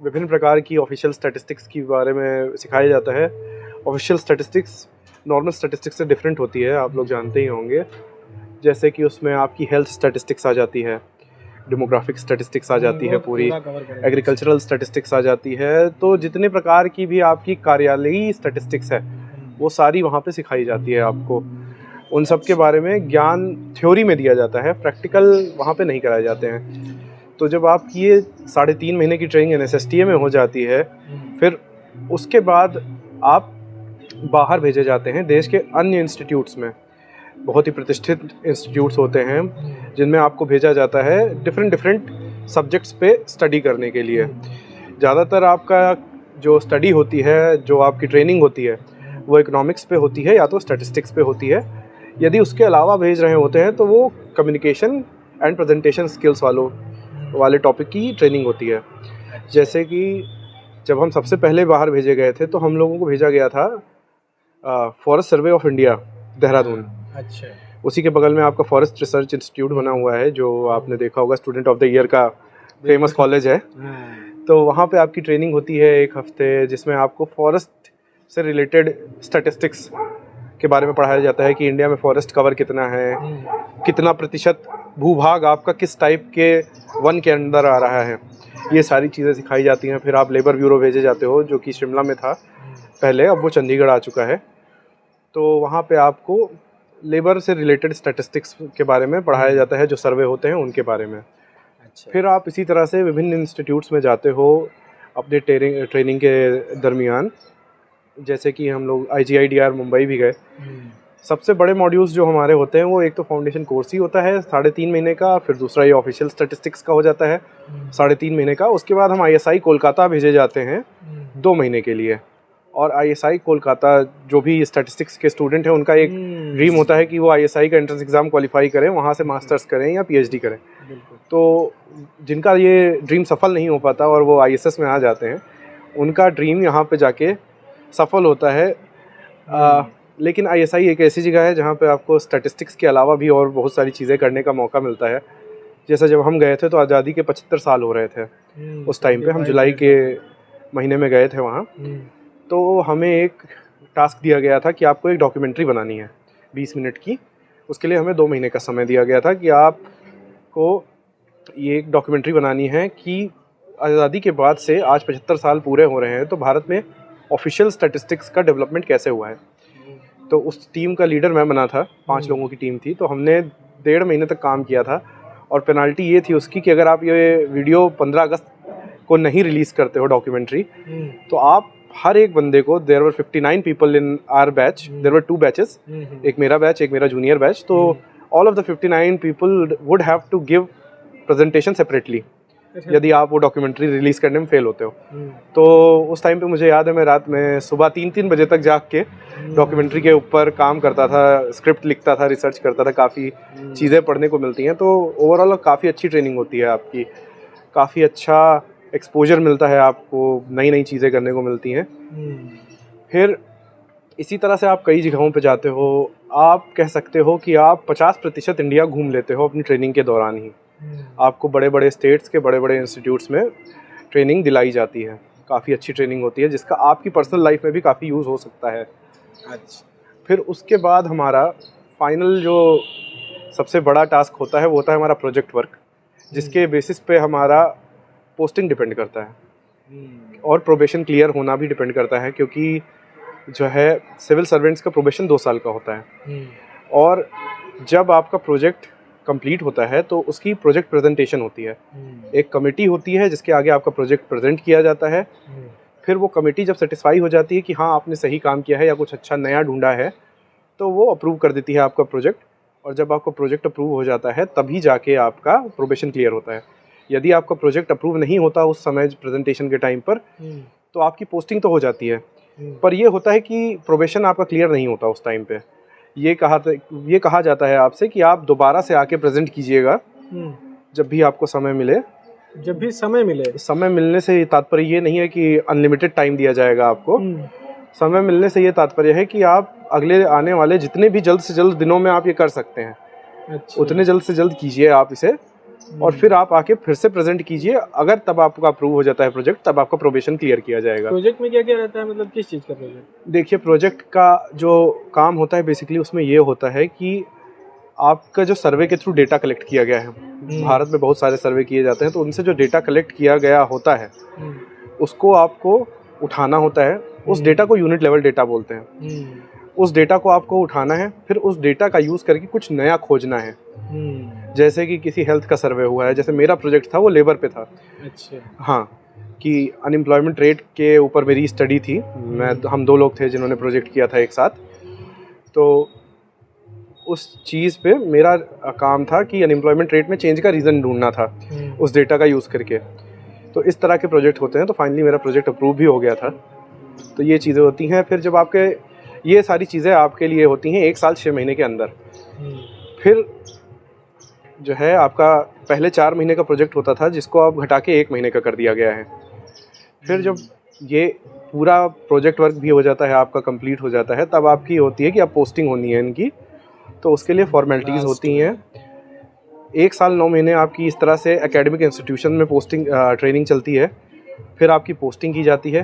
विभिन्न प्रकार की ऑफिशियल स्टैटिस्टिक्स के बारे में सिखाया जाता है। ऑफिशियल स्टैटिस्टिक्स नॉर्मल स्टैटिस्टिक्स से डिफरेंट होती है, आप लोग जानते ही होंगे। जैसे कि उसमें आपकी हेल्थ स्टैटिस्टिक्स आ जाती है, डेमोग्राफिक स्टैटिस्टिक्स आ जाती है, पूरी एग्रीकल्चरल स्टैटिस्टिक्स आ जाती है। तो जितने प्रकार की भी आपकी कार्यालयी स्टैटिस्टिक्स है वो सारी वहाँ पे सिखाई जाती है आपको। उन सब के बारे में ज्ञान थ्योरी में दिया जाता है, प्रैक्टिकल वहाँ पे नहीं कराए जाते हैं। तो जब आपकी ये 3.5 महीने की ट्रेनिंग NSSTA में हो जाती है, फिर उसके बाद आप बाहर भेजे जाते हैं देश के अन्य इंस्टीट्यूट्स में। बहुत ही प्रतिष्ठित इंस्टीट्यूट्स होते हैं जिनमें आपको भेजा जाता है डिफरेंट सब्जेक्ट्स पे स्टडी करने के लिए। ज़्यादातर आपका जो स्टडी होती है, जो आपकी ट्रेनिंग होती है, वो इकोनॉमिक्स पे होती है या तो स्टैटिस्टिक्स पे होती है। यदि उसके अलावा भेज रहे होते हैं तो वो कम्युनिकेशन एंड प्रेजेंटेशन स्किल्स वाले टॉपिक की ट्रेनिंग होती है। जैसे कि जब हम सबसे पहले बाहर भेजे गए थे तो हम लोगों को भेजा गया था forest survey of India, Dehradun. अच्छा। उसी के बगल में आपका फॉरेस्ट रिसर्च इंस्टीट्यूट बना हुआ है, जो आपने देखा होगा, स्टूडेंट ऑफ द ईयर का फेमस कॉलेज है। तो वहाँ पे आपकी ट्रेनिंग होती है 1 हफ्ते, जिसमें आपको फॉरेस्ट से रिलेटेड स्टैटिस्टिक्स के बारे में पढ़ाया जाता है कि इंडिया में फॉरेस्ट कवर कितना है, कितना प्रतिशत भूभाग आपका किस टाइप के वन के अंदर आ रहा है, ये सारी चीज़ें सिखाई जाती हैं। फिर आप लेबर ब्यूरो भेजे जाते हो, जो कि शिमला में था पहले, अब वो चंडीगढ़ आ चुका है। तो वहाँ पे आपको लेबर से रिलेटेड स्टैटिस्टिक्स के बारे में पढ़ाया जाता है, जो सर्वे होते हैं उनके बारे में। अच्छा। फिर आप इसी तरह से विभिन्न इंस्टीट्यूट्स में जाते हो अपने ट्रेनिंग के दरमियान। जैसे कि हम लोग IGIDR मुंबई भी गए। सबसे बड़े मॉड्यूल्स जो हमारे होते हैं वो एक तो फाउंडेशन कोर्स ही होता है 3.5 महीने का, फिर दूसरा ये ऑफिशियल स्टैटिस्टिक्स का हो जाता है 3.5 महीने का। उसके बाद हम ISI कोलकाता भेजे जाते हैं 2 महीने के लिए। और ISI कोलकाता जो भी स्टैटिस्टिक्स के स्टूडेंट हैं उनका एक ड्रीम होता है कि वो ISI का एंट्रेंस एग्ज़ाम क्वालिफाई करें, वहाँ से मास्टर्स करें या PhD करें। तो जिनका ये ड्रीम सफल नहीं हो पाता और वो ISS में आ जाते हैं, उनका ड्रीम यहाँ पे जाके सफल होता है। लेकिन ISI एक ऐसी जगह है जहाँ पे आपको स्टैटिस्टिक्स के अलावा भी और बहुत सारी चीज़ें करने का मौका मिलता है। जैसा जब हम गए थे तो आज़ादी के 75 साल हो रहे थे उस टाइम पे, हम जुलाई के महीने में गए थे वहाँ। तो हमें एक टास्क दिया गया था कि आपको एक डॉक्यूमेंट्री बनानी है 20 मिनट की। उसके लिए हमें 2 महीने का समय दिया गया था कि आपको ये एक डॉक्यूमेंट्री बनानी है कि आज़ादी के बाद से आज 75 साल पूरे हो रहे हैं तो भारत में ऑफिशियल स्टैटिस्टिक्स का डेवलपमेंट कैसे हुआ है। तो उस टीम का लीडर मैं बना था, 5 लोगों की टीम थी। तो हमने 1.5 महीने तक काम किया था और पेनाल्टी ये थी उसकी कि अगर आप ये वीडियो 15 अगस्त को नहीं रिलीज़ करते हो डॉक्यूमेंट्री, तो आप हर एक बंदे को, there were 59 people in our batch, there were 2 batches, एक मेरा बैच एक मेरा जूनियर बैच। तो all of the 59 people would have to give presentation separately यदि आप वो डॉक्यूमेंट्री रिलीज़ करने में फेल होते हो। तो उस टाइम पे मुझे याद है मैं रात में सुबह 3-3 बजे तक जाग के डॉक्यूमेंट्री के ऊपर काम करता था, स्क्रिप्ट लिखता था, रिसर्च करता था। काफ़ी चीज़ें पढ़ने को मिलती हैं। तो ओवरऑल काफ़ी अच्छी ट्रेनिंग होती है आपकी, काफ़ी अच्छा एक्सपोजर मिलता है आपको, नई नई चीज़ें करने को मिलती हैं। फिर इसी तरह से आप कई जगहों पे जाते हो। आप कह सकते हो कि आप 50% इंडिया घूम लेते हो अपनी ट्रेनिंग के दौरान ही। आपको बड़े बड़े स्टेट्स के बड़े बड़े इंस्टीट्यूट्स में ट्रेनिंग दिलाई जाती है। काफ़ी अच्छी ट्रेनिंग होती है जिसका आपकी पर्सनल लाइफ में भी काफ़ी यूज़ हो सकता है। अच्छा। फिर उसके बाद हमारा फाइनल जो सबसे बड़ा टास्क होता है वो होता है हमारा प्रोजेक्ट वर्क, जिसके बेसिस पे हमारा पोस्टिंग डिपेंड करता है और प्रोबेशन क्लियर होना भी डिपेंड करता है, क्योंकि जो है सिविल सर्वेंट्स का प्रोबेशन 2 साल का होता है। और जब आपका प्रोजेक्ट कंप्लीट होता है तो उसकी प्रोजेक्ट प्रेजेंटेशन होती है। एक कमेटी होती है जिसके आगे आपका प्रोजेक्ट प्रेजेंट किया जाता है। फिर वो कमेटी जब सेटिस्फाई हो जाती है कि हाँ आपने सही काम किया है या कुछ अच्छा नया ढूंढा है, तो वो अप्रूव कर देती है आपका प्रोजेक्ट। और जब आपका प्रोजेक्ट अप्रूव हो जाता है तभी जाके आपका प्रोबेशन क्लियर होता है। यदि आपका प्रोजेक्ट अप्रूव नहीं होता उस समय प्रेजेंटेशन के टाइम पर, तो आपकी पोस्टिंग तो हो जाती है, पर ये होता है कि प्रोबेशन आपका क्लियर नहीं होता उस टाइम पे। ये कहा जाता है आपसे कि आप दोबारा से आके प्रेजेंट कीजिएगा जब भी आपको समय मिले। जब भी समय मिले, समय मिलने से तात्पर्य ये नहीं है कि अनलिमिटेड टाइम दिया जाएगा आपको। समय मिलने से ये तात्पर्य है कि आप अगले आने वाले जितने भी जल्द से जल्द दिनों में आप ये कर सकते हैं। अच्छा। उतने जल्द से जल्द कीजिए आप इसे, और फिर आप आके फिर से प्रेजेंट कीजिए। अगर तब आपका अप्रूव हो जाता है प्रोजेक्ट, तब आपका प्रोबेशन क्लियर किया जाएगा। प्रोजेक्ट में क्या क्या रहता है, मतलब किस चीज़ का प्रोजेक्ट? देखिए, प्रोजेक्ट का जो काम होता है बेसिकली उसमें ये होता है कि आपका जो सर्वे के थ्रू डेटा कलेक्ट किया गया है, भारत में बहुत सारे सर्वे किए जाते हैं, तो उनसे जो डेटा कलेक्ट किया गया होता है उसको आपको उठाना होता है। उस डेटा को यूनिट लेवल डेटा बोलते हैं। उस डेटा को आपको उठाना है, फिर उस डेटा का यूज़ करके कुछ नया खोजना है। जैसे कि किसी हेल्थ का सर्वे हुआ है, जैसे मेरा प्रोजेक्ट था वो लेबर पे था। अच्छा। हाँ, कि अनएम्प्लॉयमेंट रेट के ऊपर मेरी स्टडी थी। हम 2 लोग थे जिन्होंने प्रोजेक्ट किया था एक साथ। तो उस चीज़ पे मेरा काम था कि अनएम्प्लॉयमेंट रेट में चेंज का रीज़न ढूंढना था उस डेटा का यूज़ करके। तो इस तरह के प्रोजेक्ट होते हैं। तो फाइनली मेरा प्रोजेक्ट अप्रूव भी हो गया था। तो ये चीज़ें होती हैं। फिर जब आपके ये सारी चीज़ें आपके लिए होती हैं 1 साल 6 महीने के अंदर, फिर जो है आपका पहले 4 महीने का प्रोजेक्ट होता था जिसको आप घटा के 1 महीने का कर दिया गया है। फिर जब ये पूरा प्रोजेक्ट वर्क भी हो जाता है, आपका कंप्लीट हो जाता है, तब आपकी होती है कि अब पोस्टिंग होनी है इनकी। तो उसके लिए फॉर्मेलिटीज़ होती हैं। 1 साल 9 महीने आपकी इस तरह से एकेडमिक इंस्टीट्यूशन में पोस्टिंग ट्रेनिंग चलती है। फिर आपकी पोस्टिंग की जाती है।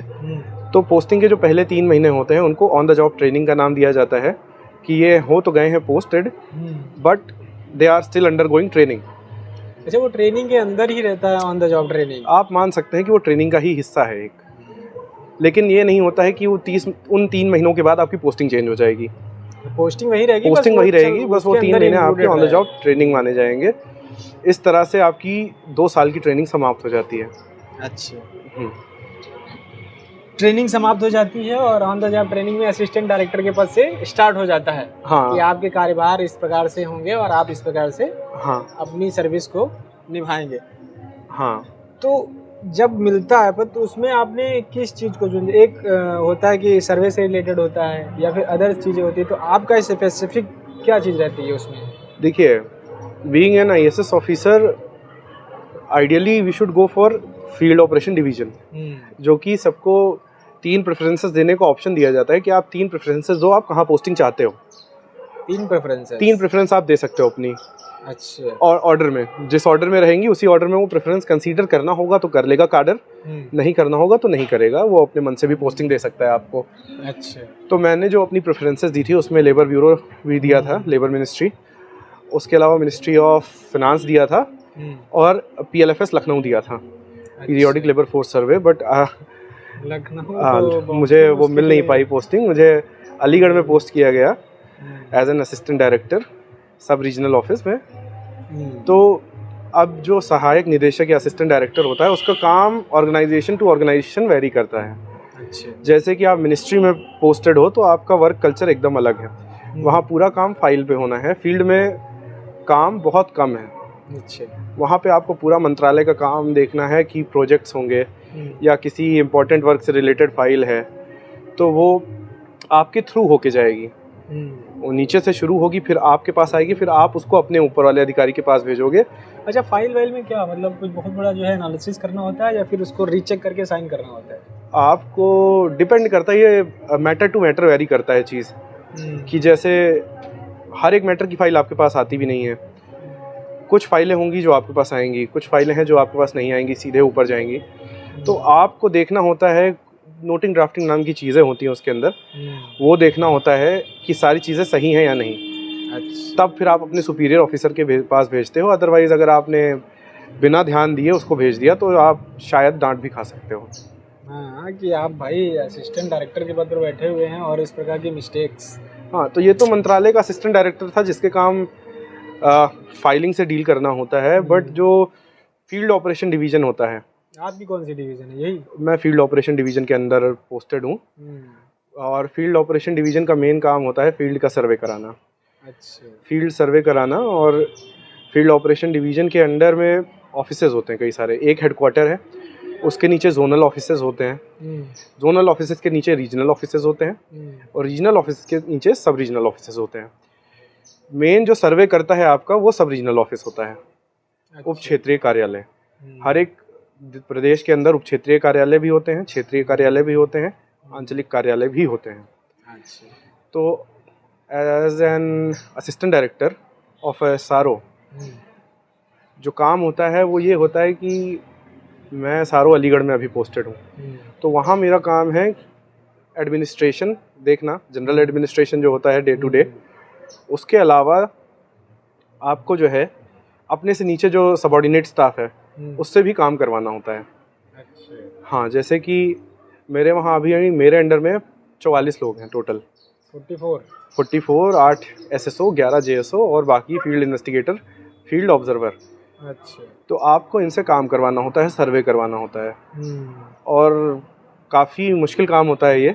तो पोस्टिंग के जो पहले 3 महीने होते हैं उनको ऑन द जॉब ट्रेनिंग का नाम दिया जाता है कि ये हो तो गए हैं posted, but they are still undergoing training. अच्छा, वो ट्रेनिंग के अंदर ही रहता है, ऑन द जॉब ट्रेनिंग? आप मान सकते हैं कि वो ट्रेनिंग का ही हिस्सा है एक। लेकिन ये नहीं होता है कि वो उन 3 महीनों के बाद आपकी पोस्टिंग चेंज हो जाएगी। पोस्टिंग वही रहेगी? पोस्टिंग वही रहेगी, बस वो 3 महीने आपके ऑन द जॉब ट्रेनिंग माने जाएंगे। इस तरह से आपकी 2 साल की ट्रेनिंग समाप्त हो जाती है। अच्छा। ट्रेनिंग समाप्त हो जाती है और ऑन द जॉब ट्रेनिंग में असिस्टेंट डायरेक्टर के पद से स्टार्ट हो जाता है। हाँ, कि आपके कार्यभार इस प्रकार से होंगे और आप इस प्रकार से हाँ, अपनी सर्विस को निभाएंगे। हाँ। तो जब मिलता है पद, तो उसमें आपने किस चीज़ को चुन? एक होता है कि सर्वे से रिलेटेड होता है या फिर अदर चीज़ें होती है, तो आपका स्पेसिफिक क्या चीज़ रहती है उसमें? देखिए, being an IAS officer, ideally we should go for field operation division, जो कि सबको 3 प्रेफरेंसेस देने का ऑप्शन दिया जाता है कि आप 3 प्रेफरेंसेस दो, आप कहाँ पोस्टिंग चाहते हो। 3 प्रेफरेंस? 3 प्रेफरेंस आप दे सकते हो अपनी। अच्छा। और ऑर्डर में, जिस ऑर्डर में रहेंगी उसी ऑर्डर में वो प्रेफरेंस कंसीडर करना होगा तो कर लेगा काडर, नहीं करना होगा तो नहीं करेगा। वो अपने मन से भी पोस्टिंग दे सकता है आपको। अच्छा। तो मैंने जो अपनी प्रेफरेंसेस दी थी उसमें लेबर ब्यूरो भी दिया था, लेबर मिनिस्ट्री, उसके अलावा मिनिस्ट्री ऑफ फिनांस दिया था, और PLFS लखनऊ दिया था, periodic labour force survey. But Lucknow तो मुझे वो मिल नहीं पाई पोस्टिंग। मुझे अलीगढ़ में पोस्ट किया गया एज एन असिस्टेंट डायरेक्टर सब रीजनल ऑफिस में। तो अब जो सहायक निदेशक या असिस्टेंट डायरेक्टर होता है उसका काम ऑर्गेनाइजेशन टू ऑर्गेनाइजेशन वेरी करता है। अच्छा। जैसे कि आप मिनिस्ट्री में पोस्टेड हो तो आपका वर्क कल्चर एकदम अलग है। वहाँ पूरा काम फाइल पे होना है, फील्ड में काम बहुत कम है। अच्छा। वहाँ पे आपको पूरा मंत्रालय का काम देखना है कि प्रोजेक्ट्स होंगे या किसी इम्पोर्टेंट वर्क से रिलेटेड फाइल है तो वो आपके थ्रू होके जाएगी। वो नीचे से शुरू होगी, फिर आपके पास आएगी, फिर आप उसको अपने ऊपर वाले अधिकारी के पास भेजोगे। अच्छा, फाइल वाइल में क्या मतलब कुछ बहुत बड़ा जो है एनालिसिस करना होता है या फिर उसको रीचेक करके साइन करना होता है? आपको डिपेंड करता है, ये मैटर टू मैटर वेरी करता है चीज़, कि जैसे हर एक मैटर की फ़ाइल आपके पास आती भी नहीं है। कुछ फाइलें होंगी जो आपके पास आएंगी, कुछ फाइलें हैं जो आपके पास नहीं आएंगी, सीधे ऊपर जाएंगी। तो आपको देखना होता है, नोटिंग ड्राफ्टिंग नाम की चीज़ें होती हैं उसके अंदर, वो देखना होता है कि सारी चीज़ें सही हैं या नहीं। अच्छा। तब फिर आप अपने सुपीरियर ऑफिसर के पास भेजते हो। अदरवाइज़ अगर आपने बिना ध्यान दिए उसको भेज दिया तो आप शायद डांट भी खा सकते हो। हाँ, कि आप भाई असिस्टेंट डायरेक्टर के पद पर बैठे हुए हैं और इस प्रकार की मिस्टेक्स। हाँ, तो ये तो मंत्रालय का असिस्टेंट डायरेक्टर था जिसके काम फाइलिंग से डील करना होता है। बट जो फील्ड ऑपरेशन डिवीज़न होता है, आपकी कौन सी डिवीज़न है? यही? मैं फील्ड ऑपरेशन डिवीज़न के अंदर पोस्टेड हूँ। और फील्ड ऑपरेशन डिवीज़न का मेन काम होता है फील्ड का सर्वे कराना। अच्छा। फील्ड सर्वे कराना। और फील्ड ऑपरेशन डिवीज़न के अंडर में ऑफिसेज होते हैं कई सारे। एक हेडक्वार्टर है, उसके नीचे जोनल ऑफिसेज होते हैं, जोनल ऑफिसेज के नीचे रीजनल ऑफिसेज होते हैं, और रीजनल ऑफिस के नीचे सब रीजनल ऑफिसेज होते हैं। मेन जो सर्वे करता है आपका वो सब रीजनल ऑफिस होता है। अच्छा। उप क्षेत्रीय कार्यालय, हर एक प्रदेश के अंदर उप क्षेत्रीय कार्यालय भी होते हैं, क्षेत्रीय कार्यालय भी होते हैं, आंचलिक कार्यालय भी होते हैं। अच्छा। तो as an assistant director of a SRO, जो काम होता है वो ये होता है कि मैं SRO अलीगढ़ में अभी पोस्टेड हूँ, तो वहाँ मेरा काम है एडमिनिस्ट्रेशन देखना, जनरल एडमिनिस्ट्रेशन जो होता है डे टू डे। उसके अलावा आपको जो है अपने से नीचे जो सबॉर्डिनेट स्टाफ है उससे भी काम करवाना होता है। अच्छा। हाँ, जैसे कि मेरे वहाँ अभी मेरे अंडर में 44 लोग हैं टोटल। 44, 8 SSO, 11 JSO और बाकी फील्ड इन्वेस्टिगेटर, फील्ड ऑब्जर्वर। अच्छा। तो आपको इनसे काम करवाना होता है, सर्वे करवाना होता है, और काफ़ी मुश्किल काम होता है ये।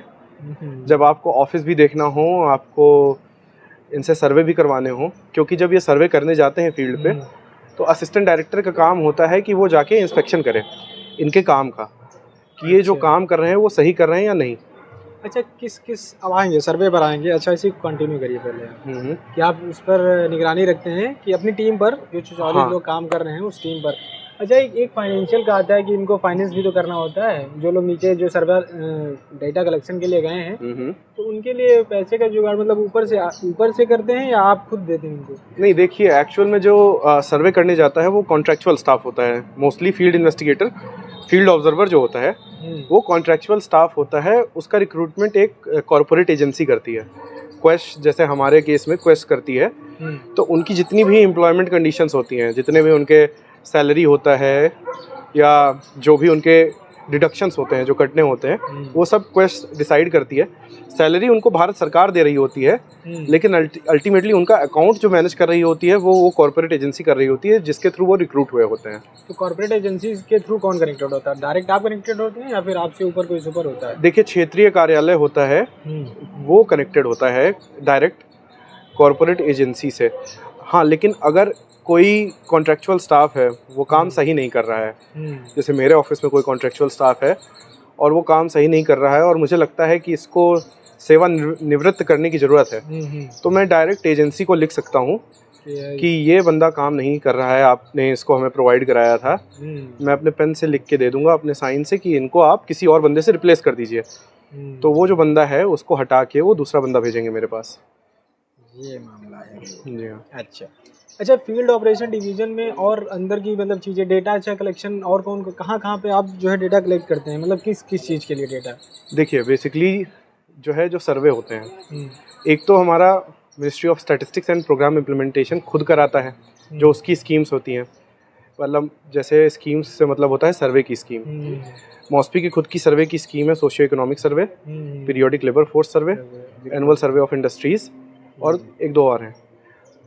जब आपको ऑफिस भी देखना हो, आपको इनसे सर्वे भी करवाने हो, क्योंकि जब ये सर्वे करने जाते हैं फील्ड पे तो असिस्टेंट डायरेक्टर का काम होता है कि वो जाके इंस्पेक्शन करे इनके काम का, कि ये जो काम कर रहे हैं वो सही कर रहे हैं या नहीं। अच्छा, किस किस अब आएंगे सर्वे पर आएंगे। अच्छा, इसी कंटिन्यू करिए पहले कि आप उस पर निगरानी रखते हैं कि अपनी टीम पर जो 44 लोग काम कर रहे हैं उस टीम पर। अच्छा, एक फाइनेंशियल का आता है कि इनको फाइनेंस भी तो करना होता है। जो लोग नीचे जो सर्वर डेटा कलेक्शन के लिए गए हैं तो उनके लिए पैसे का जुगाड़ मतलब ऊपर से करते हैं या आप खुद देते हैं उनको? नहीं, देखिए, एक्चुअल में जो सर्वे करने जाता है वो कॉन्ट्रैक्चुअल स्टाफ होता है, mostly field investigator, field observer जो होता है वो कॉन्ट्रैक्चुअल स्टाफ होता है। उसका रिक्रूटमेंट एक कॉरपोरेट एजेंसी करती है, क्वेस्ट, जैसे हमारे केस में क्वेस्ट करती है। तो उनकी जितनी भी एम्प्लॉयमेंट कंडीशंस होती हैं, जितने भी उनके सैलरी होता है या जो भी उनके डिडक्शंस होते हैं जो कटने होते हैं, वो सब क्वेस्ट डिसाइड करती है। सैलरी उनको भारत सरकार दे रही होती है, लेकिन अल्टीमेटली उनका अकाउंट जो मैनेज कर रही होती है वो कॉर्पोरेट एजेंसी कर रही होती है, जिसके थ्रू वो रिक्रूट हुए होते हैं। तो कॉर्पोरेट एजेंसी के थ्रू कौन कनेक्टेड होता है? डायरेक्ट आप कनेक्टेड होते हैं या फिर आपसे ऊपर कोई सुपर होता है? देखिए, क्षेत्रीय कार्यालय होता है वो कनेक्टेड होता है डायरेक्ट कॉर्पोरेट एजेंसी से। हाँ, लेकिन अगर कोई कॉन्ट्रैक्चुअल स्टाफ है वो काम सही नहीं कर रहा है, जैसे मेरे ऑफिस में कोई कॉन्ट्रैक्चुअल स्टाफ है और वो काम सही नहीं कर रहा है और मुझे लगता है कि इसको सेवा निवृत्त करने की ज़रूरत है, तो मैं डायरेक्ट एजेंसी को लिख सकता हूँ कि ये बंदा काम नहीं कर रहा है, आपने इसको हमें प्रोवाइड कराया था। मैं अपने पेन से लिख के दे दूंगा अपने साइन से कि इनको आप किसी और बंदे से रिप्लेस कर दीजिए। तो वो जो बंदा है उसको हटा के वो दूसरा बंदा भेजेंगे मेरे पास। ये मामला है जी हाँ। अच्छा, फील्ड ऑपरेशन डिवीजन में और अंदर की मतलब चीज़ें, डेटा अच्छा कलेक्शन और कहाँ पे आप जो है डेटा कलेक्ट करते हैं, मतलब किस किस चीज़ के लिए डेटा? देखिए, बेसिकली जो है जो सर्वे होते हैं, एक तो हमारा ministry of statistics and programme implementation खुद कराता है, जो उसकी स्कीम्स होती हैं। मतलब जैसे स्कीम्स से मतलब होता है सर्वे की स्कीम। मॉस्पी की खुद की सर्वे की स्कीम है, socio economic survey, periodic labour force survey, annual survey of industries और एक दो और हैं।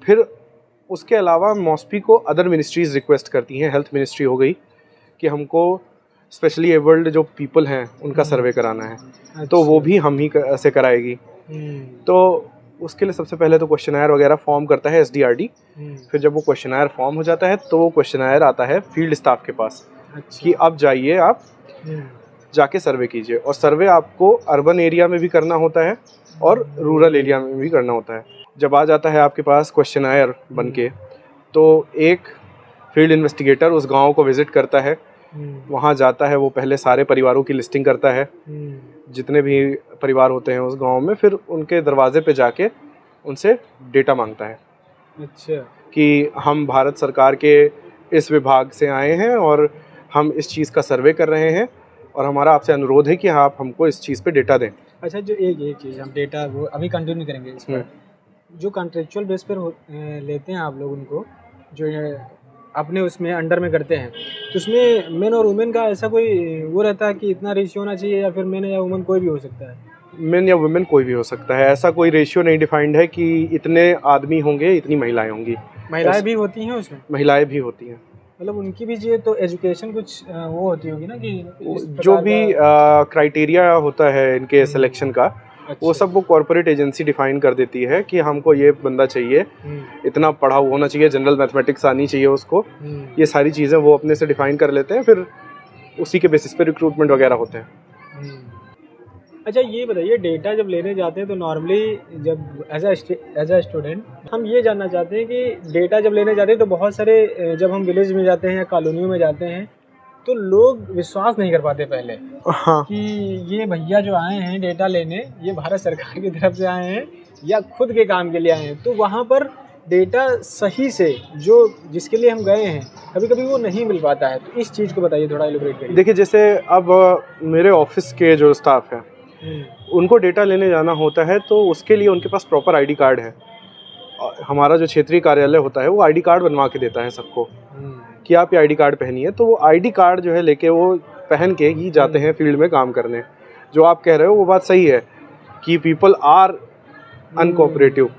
फिर उसके अलावा मॉस्पी को अदर मिनिस्ट्रीज़ रिक्वेस्ट करती हैं, हेल्थ मिनिस्ट्री हो गई, कि हमको स्पेशली एबल्ड जो पीपल हैं उनका सर्वे कराना है, तो वो भी हम ही से कराएगी। तो उसके लिए सबसे पहले तो क्वेश्चनायर वगैरह फॉर्म करता है SDRD। फिर जब वो क्वेश्चनायर फॉर्म हो जाता है तो वो क्वेश्चनायर आता है फील्ड स्टाफ के पास कि अब जाइए, आप जाके सर्वे कीजिए। और सर्वे आपको अर्बन एरिया में भी करना होता है और रूरल एरिया में भी करना होता है। जब आ जाता है आपके पास क्वेश्चनायर बन के, तो एक फील्ड इन्वेस्टिगेटर उस गांव को विज़िट करता है, वहाँ जाता है, वो पहले सारे परिवारों की लिस्टिंग करता है, जितने भी परिवार होते हैं उस गांव में, फिर उनके दरवाजे पे जाके उनसे डेटा मांगता है। अच्छा, कि हम भारत सरकार के इस विभाग से आए हैं और हम इस चीज़ का सर्वे कर रहे हैं और हमारा आपसे अनुरोध है कि आप हमको इस चीज़ पे डेटा दें। अच्छा, जो एक चीज़ हम डेटा वो अभी कंटिन्यू करेंगे इस पर। जो कॉन्ट्रेक्चुअल बेस पर लेते हैं आप लोग उनको, जो अपने उसमें अंडर में करते हैं, तो उसमें मेन और वुमेन का ऐसा कोई वो रहता है कि इतना रेशियो होना चाहिए, या फिर मेन या वुमेन कोई भी हो सकता है? मेन या वुमेन कोई भी हो सकता है, ऐसा कोई रेशियो नहीं डिफाइंड है कि इतने आदमी होंगे इतनी महिलाएं होंगी। महिलाएं भी होती हैं उसमें? महिलाएं भी होती हैं। मतलब उनकी भी जो तो एजुकेशन कुछ वो होती होगी ना, कि जो भी क्राइटेरिया होता है इनके सिलेक्शन का, वो सब वो कॉर्पोरेट एजेंसी डिफाइन कर देती है कि हमको ये बंदा चाहिए, इतना पढ़ा हुआ होना चाहिए, जनरल मैथमेटिक्स आनी चाहिए उसको, ये सारी चीज़ें वो अपने से डिफाइन कर लेते हैं, फिर उसी के बेसिस पे रिक्रूटमेंट वगैरह होते हैं। अच्छा, ये बताइए, डेटा जब लेने जाते हैं तो नॉर्मली जब एज अ स्टूडेंट हम ये जानना चाहते हैं कि डेटा जब लेने जाते हैं तो बहुत सारे, जब हम विलेज में जाते हैं या कॉलोनियों में जाते हैं तो लोग विश्वास नहीं कर पाते पहले। हाँ। कि ये भैया जो आए हैं डेटा लेने, ये भारत सरकार की तरफ से आए हैं या खुद के काम के लिए आए हैं। तो वहाँ पर डेटा सही से जो जिसके लिए हम गए हैं कभी कभी वो नहीं मिल पाता है, तो इस चीज़ को बताइए, थोड़ा एलिब्रेट करिए। देखिए, जैसे अब मेरे ऑफिस के जो स्टाफ है उनको डेटा लेने जाना होता है, तो उसके लिए उनके पास प्रॉपर आईडी कार्ड है। हमारा जो क्षेत्रीय कार्यालय होता है वो आईडी कार्ड बनवा के देता है सबको कि आप ये आईडी कार्ड पहनिए, तो वो आईडी कार्ड जो है लेके वो पहन के ही जाते हैं फील्ड में काम करने। जो आप कह रहे हो वो बात सही है कि पीपल आर अनकोऑपरेटिव।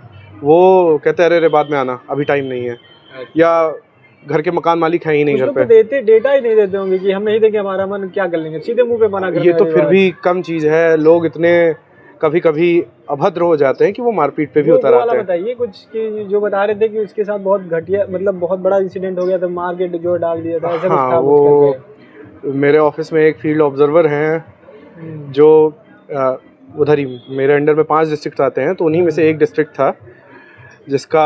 वो कहते हैं अरे बाद में आना, अभी टाइम नहीं है, या घर के मकान मालिक है ही नहीं कुछ घर लोग पे। तो देते डेटा ही नहीं देते होंगे कि हम नहीं देंगे, हमारा मन क्या कर लेंगे, सीधे मुंह पे मना कर ये तो फिर भी कम चीज़ है। लोग इतने कभी कभी अभद्र हो जाते हैं कि वो मारपीट पे भी उतर आते हैं। बताइए कुछ कि जो बता रहे थे कि उसके साथ बहुत घटिया, मतलब बहुत बड़ा इंसिडेंट हो गया था, मार के जो डाल दिया था, ऐसा कुछ हाँ, था वो मेरे ऑफिस में एक फील्ड ऑब्जर्वर हैं जो उधर ही मेरे अंडर में 5 डिस्ट्रिक्ट आते हैं, तो उन्हीं में से एक डिस्ट्रिक्ट था जिसका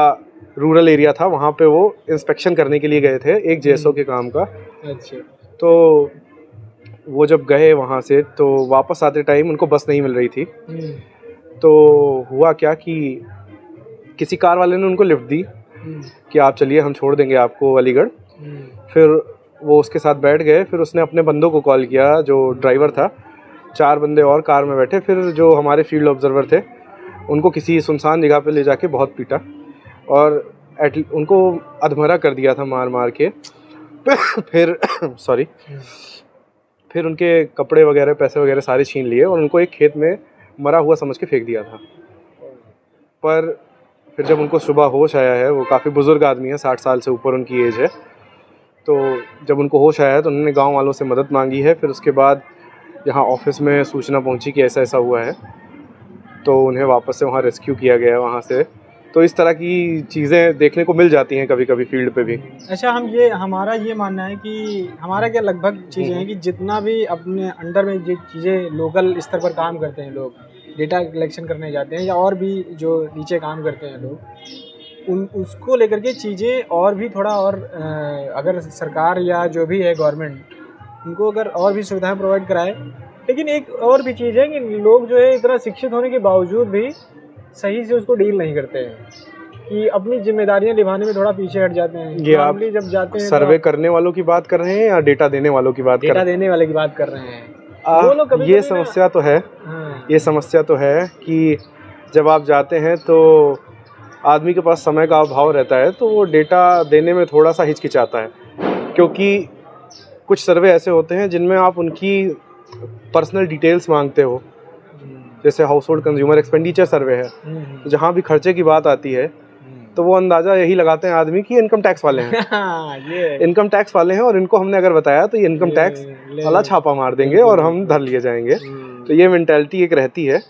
रूरल एरिया था। वहाँ पे वो इंस्पेक्शन करने के लिए गए थे एक जेएसओ के काम का। अच्छा। तो वो जब गए वहाँ से तो वापस आते टाइम उनको बस नहीं मिल रही थी। तो हुआ क्या कि किसी कार वाले ने उनको लिफ्ट दी कि आप चलिए, हम छोड़ देंगे आपको अलीगढ़। फिर वो उसके साथ बैठ गए। फिर उसने अपने बंदों को कॉल किया, जो ड्राइवर था, 4 बंदे और कार में बैठे। फिर जो हमारे फील्ड ऑब्जर्वर थे उनको किसी सुनसान जगह पे ले जाके बहुत पीटा और उनको अधमरा कर दिया था मार मार के। फिर सॉरी, फिर उनके कपड़े वगैरह, पैसे वगैरह सारे छीन लिए और उनको एक खेत में मरा हुआ समझ के फेंक दिया था। पर फिर जब उनको सुबह होश आया है, वो काफ़ी बुज़ुर्ग आदमी है, 60 साल से ऊपर उनकी एज है, तो जब उनको होश आया है तो उन्होंने गांव वालों से मदद मांगी है। फिर उसके बाद यहाँ ऑफिस में सूचना पहुंची कि ऐसा ऐसा हुआ है, तो उन्हें वापस से वहाँ रेस्क्यू किया गया वहाँ से। तो इस तरह की चीज़ें देखने को मिल जाती हैं कभी कभी फील्ड पे भी। अच्छा, हमारा ये मानना है कि हमारा क्या लगभग चीज़ें हैं कि जितना भी अपने अंडर में जो चीज़ें लोकल स्तर पर काम करते हैं लोग, डेटा कलेक्शन करने जाते हैं या और भी जो नीचे काम करते हैं लोग, उसको लेकर के चीज़ें और भी थोड़ा और अगर सरकार या जो भी है गवर्नमेंट उनको अगर और भी सुविधाएं प्रोवाइड कराए। लेकिन एक और भी चीज़ है कि लोग जो है इतना शिक्षित होने के बावजूद भी सही से उसको डील नहीं करते हैं, कि अपनी जिम्मेदारियां निभाने में थोड़ा पीछे हट जाते हैं। ये आप जब जाते हैं सर्वे करने वालों की बात कर रहे हैं या डेटा देने वालों की बात कर रहे हैं? डेटा देने वाले की बात कर रहे हैं। ये समस्या तो है। हाँ। ये समस्या तो है कि जब आप जाते हैं तो आदमी के पास समय का अभाव रहता है, तो वो डेटा देने में थोड़ा सा हिचकिचाता है, क्योंकि कुछ सर्वे ऐसे होते हैं जिनमें आप उनकी पर्सनल डिटेल्स मांगते हो। जैसे हाउस होल्ड कंज्यूमर एक्सपेंडिचर सर्वे है, तो जहाँ भी खर्चे की बात आती है तो वो अंदाज़ा यही लगाते हैं आदमी कि इनकम टैक्स वाले हैं। इनकम टैक्स वाले हैं और इनको हमने अगर बताया तो ये इनकम टैक्स वाला छापा मार देंगे और हम धर लिए जाएंगे। तो ये मेंटालिटी एक रहती है,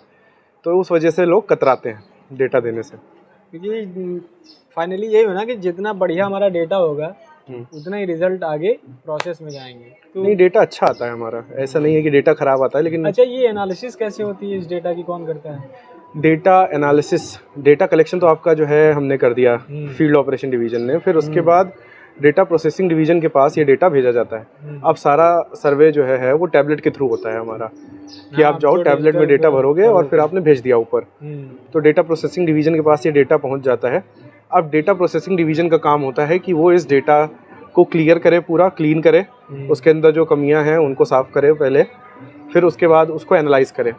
तो उस वजह से लोग कतराते हैं डेटा देने से। क्योंकि फाइनली यही होना कि जितना बढ़िया हमारा डेटा होगा उतना ही रिजल्ट आगे प्रोसेस में जाएंगे। तो नहीं, डेटा अच्छा आता है हमारा, ऐसा नहीं है कि डेटा खराब आता है। लेकिन अच्छा, ये एनालिसिस कैसे होती है इस डेटा की, कौन करता है? डेटा एनालिसिस, डेटा कलेक्शन तो आपका जो है हमने कर दिया फील्ड ऑपरेशन डिवीजन ने। फिर उसके बाद डेटा प्रोसेसिंग डिवीजन के पास ये डेटा भेजा जाता है। अब सारा सर्वे जो है वो टैबलेट के थ्रू होता है हमारा, कि आप जाओ टैबलेट में डेटा भरोगे और फिर आपने भेज दिया ऊपर। तो डेटा प्रोसेसिंग डिवीजन के पास ये डेटा पहुंच जाता है। अब डेटा प्रोसेसिंग डिवीजन का काम होता है कि वो इस डेटा को क्लियर करे, पूरा क्लीन करे, उसके अंदर जो कमियां हैं उनको साफ करे पहले, फिर उसके बाद उसको एनालाइज करे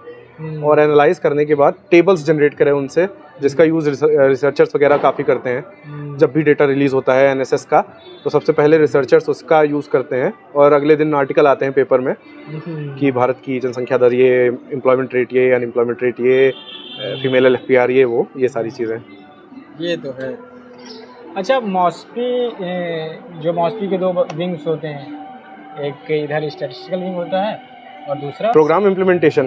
और एनालाइज करने के बाद टेबल्स जनरेट करे उनसे, जिसका यूज़ रिसर्चर्स वगैरह काफ़ी करते हैं। जब भी डेटा रिलीज़ होता है एनएसएस का, तो सबसे पहले रिसर्चर्स उसका यूज़ करते हैं और अगले दिन आर्टिकल आते हैं पेपर में कि भारत की जनसंख्या दर ये, एम्प्लॉयमेंट रेट ये, अनएम्प्लॉयमेंट रेट ये, फीमेल एलएफपीआर ये, वो ये सारी चीज़ें। ये तो है। अच्छा, मॉस्पी, जो मॉस्पी के 2 विंग्स होते हैं, एक इधर स्टैटिस्टिकल विंग होता है और दूसरा प्रोग्राम इम्प्लीमेंटेशन।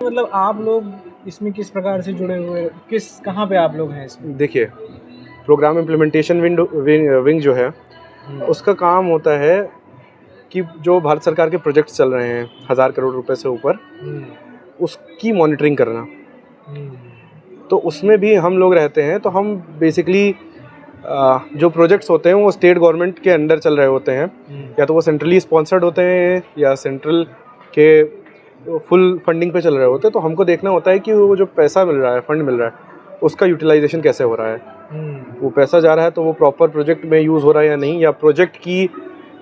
मतलब आप लोग इसमें किस प्रकार से जुड़े हुए, कहाँ पे आप लोग हैं इसमें? देखिए, प्रोग्राम इम्प्लीमेंटेशन विंग जो है उसका काम होता है कि जो भारत सरकार के प्रोजेक्ट्स चल रहे हैं 1000 करोड़ रुपए से ऊपर, उसकी मॉनिटरिंग करना। तो उसमें भी हम लोग रहते हैं। तो हम बेसिकली जो प्रोजेक्ट्स होते हैं वो स्टेट गवर्नमेंट के अंडर चल रहे होते हैं, या तो वो सेंट्रली स्पॉन्सर्ड होते हैं या सेंट्रल के फुल फंडिंग पे चल रहे होते हैं। तो हमको देखना होता है कि वो जो पैसा मिल रहा है, फंड मिल रहा है, उसका यूटिलाइजेशन कैसे हो रहा है, वो पैसा जा रहा है तो वो प्रॉपर प्रोजेक्ट में यूज़ हो रहा है या नहीं, या प्रोजेक्ट की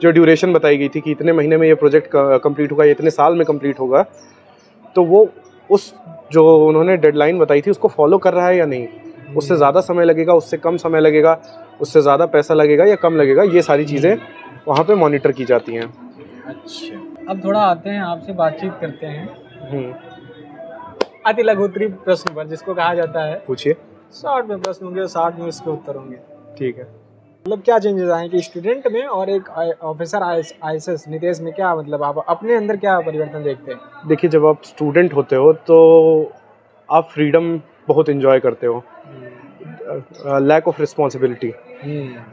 जो ड्यूरेशन बताई गई थी कि इतने महीने में ये प्रोजेक्ट कंप्लीट होगा या इतने साल में कंप्लीट होगा, तो वो उस जो उन्होंने डेडलाइन बताई थी उसको फॉलो कर रहा है या नहीं, उससे ज़्यादा समय लगेगा, उससे कम समय लगेगा, उससे ज़्यादा पैसा लगेगा या कम लगेगा, ये सारी चीज़ें वहाँ पे मॉनिटर की जाती हैं। अच्छा, अब थोड़ा आते हैं आपसे बातचीत करते हैं अति लघुत्तरी प्रश्न पर, जिसको कहा जाता है पूछिए। 60 में प्रश्न होंगे और 60 में उसके उत्तर होंगे। ठीक है। मतलब क्या चेंजेस आए कि स्टूडेंट में और एक ऑफिसर आईएएस नितेश में, क्या मतलब आप अपने अंदर क्या परिवर्तन देखते हैं? देखिए, जब आप स्टूडेंट होते हो तो आप फ्रीडम बहुत इन्जॉय करते हो, लैक ऑफ रिस्पॉन्सिबिलिटी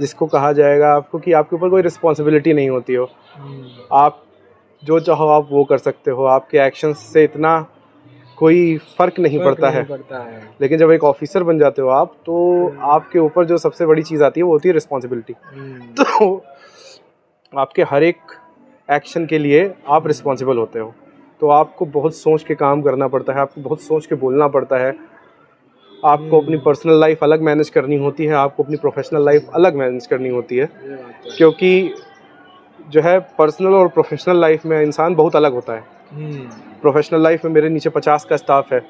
जिसको कहा जाएगा आपको, कि आपके ऊपर कोई रिस्पॉन्सिबिलिटी नहीं होती हो, आप जो चाहो आप वो कर सकते हो, आपके एक्शंस से इतना कोई फ़र्क नहीं पड़ता है। लेकिन जब एक ऑफिसर बन जाते हो आप, तो आपके ऊपर जो सबसे बड़ी चीज़ आती है वो होती है रिस्पॉन्सिबिलिटी। तो आपके हर एक एक्शन के लिए आप रिस्पॉन्सिबल होते हो, तो आपको बहुत सोच के काम करना पड़ता है, आपको बहुत सोच के बोलना पड़ता है, आपको अपनी पर्सनल लाइफ अलग मैनेज करनी होती है, आपको अपनी प्रोफेशनल लाइफ अलग मैनेज करनी होती है, क्योंकि जो है पर्सनल और प्रोफेशनल लाइफ में इंसान बहुत अलग होता है। प्रोफेशनल लाइफ में मेरे नीचे 50 का स्टाफ है,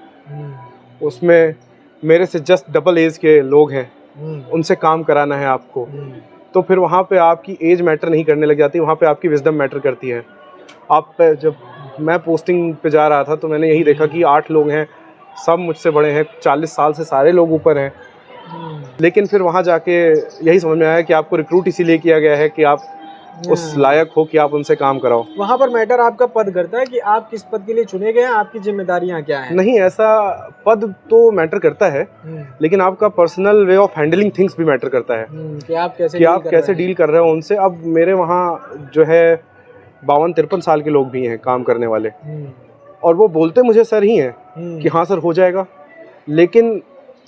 उसमें मेरे से जस्ट डबल एज के लोग हैं, उनसे काम कराना है आपको, तो फिर वहाँ पे आपकी एज मैटर नहीं करने लग जाती, वहाँ पे आपकी विजडम मैटर करती है। आप जब मैं पोस्टिंग पे जा रहा था तो मैंने यही देखा कि 8 लोग हैं, सब मुझसे बड़े हैं, 40 साल से सारे लोग ऊपर हैं, लेकिन फिर वहाँ जाके यही समझ में आया कि आपको रिक्रूट इसीलिए किया गया है कि आप उस लायक हो कि आप उनसे काम कराओ। वहाँ पर मैटर आपका पद करता है कि आप किस पद के लिए चुने गए हैं, आपकी जिम्मेदारियाँ क्या हैं? नहीं, ऐसा पद तो मैटर करता है, लेकिन आपका personal way of handling things भी मैटर करता है कि आप कैसे डील कर रहे हो उनसे। अब मेरे वहाँ जो है 52-53 साल के लोग भी हैं काम करने वाले, और वो बोलते मुझे सर ही हैं कि हाँ सर हो जाएगा, लेकिन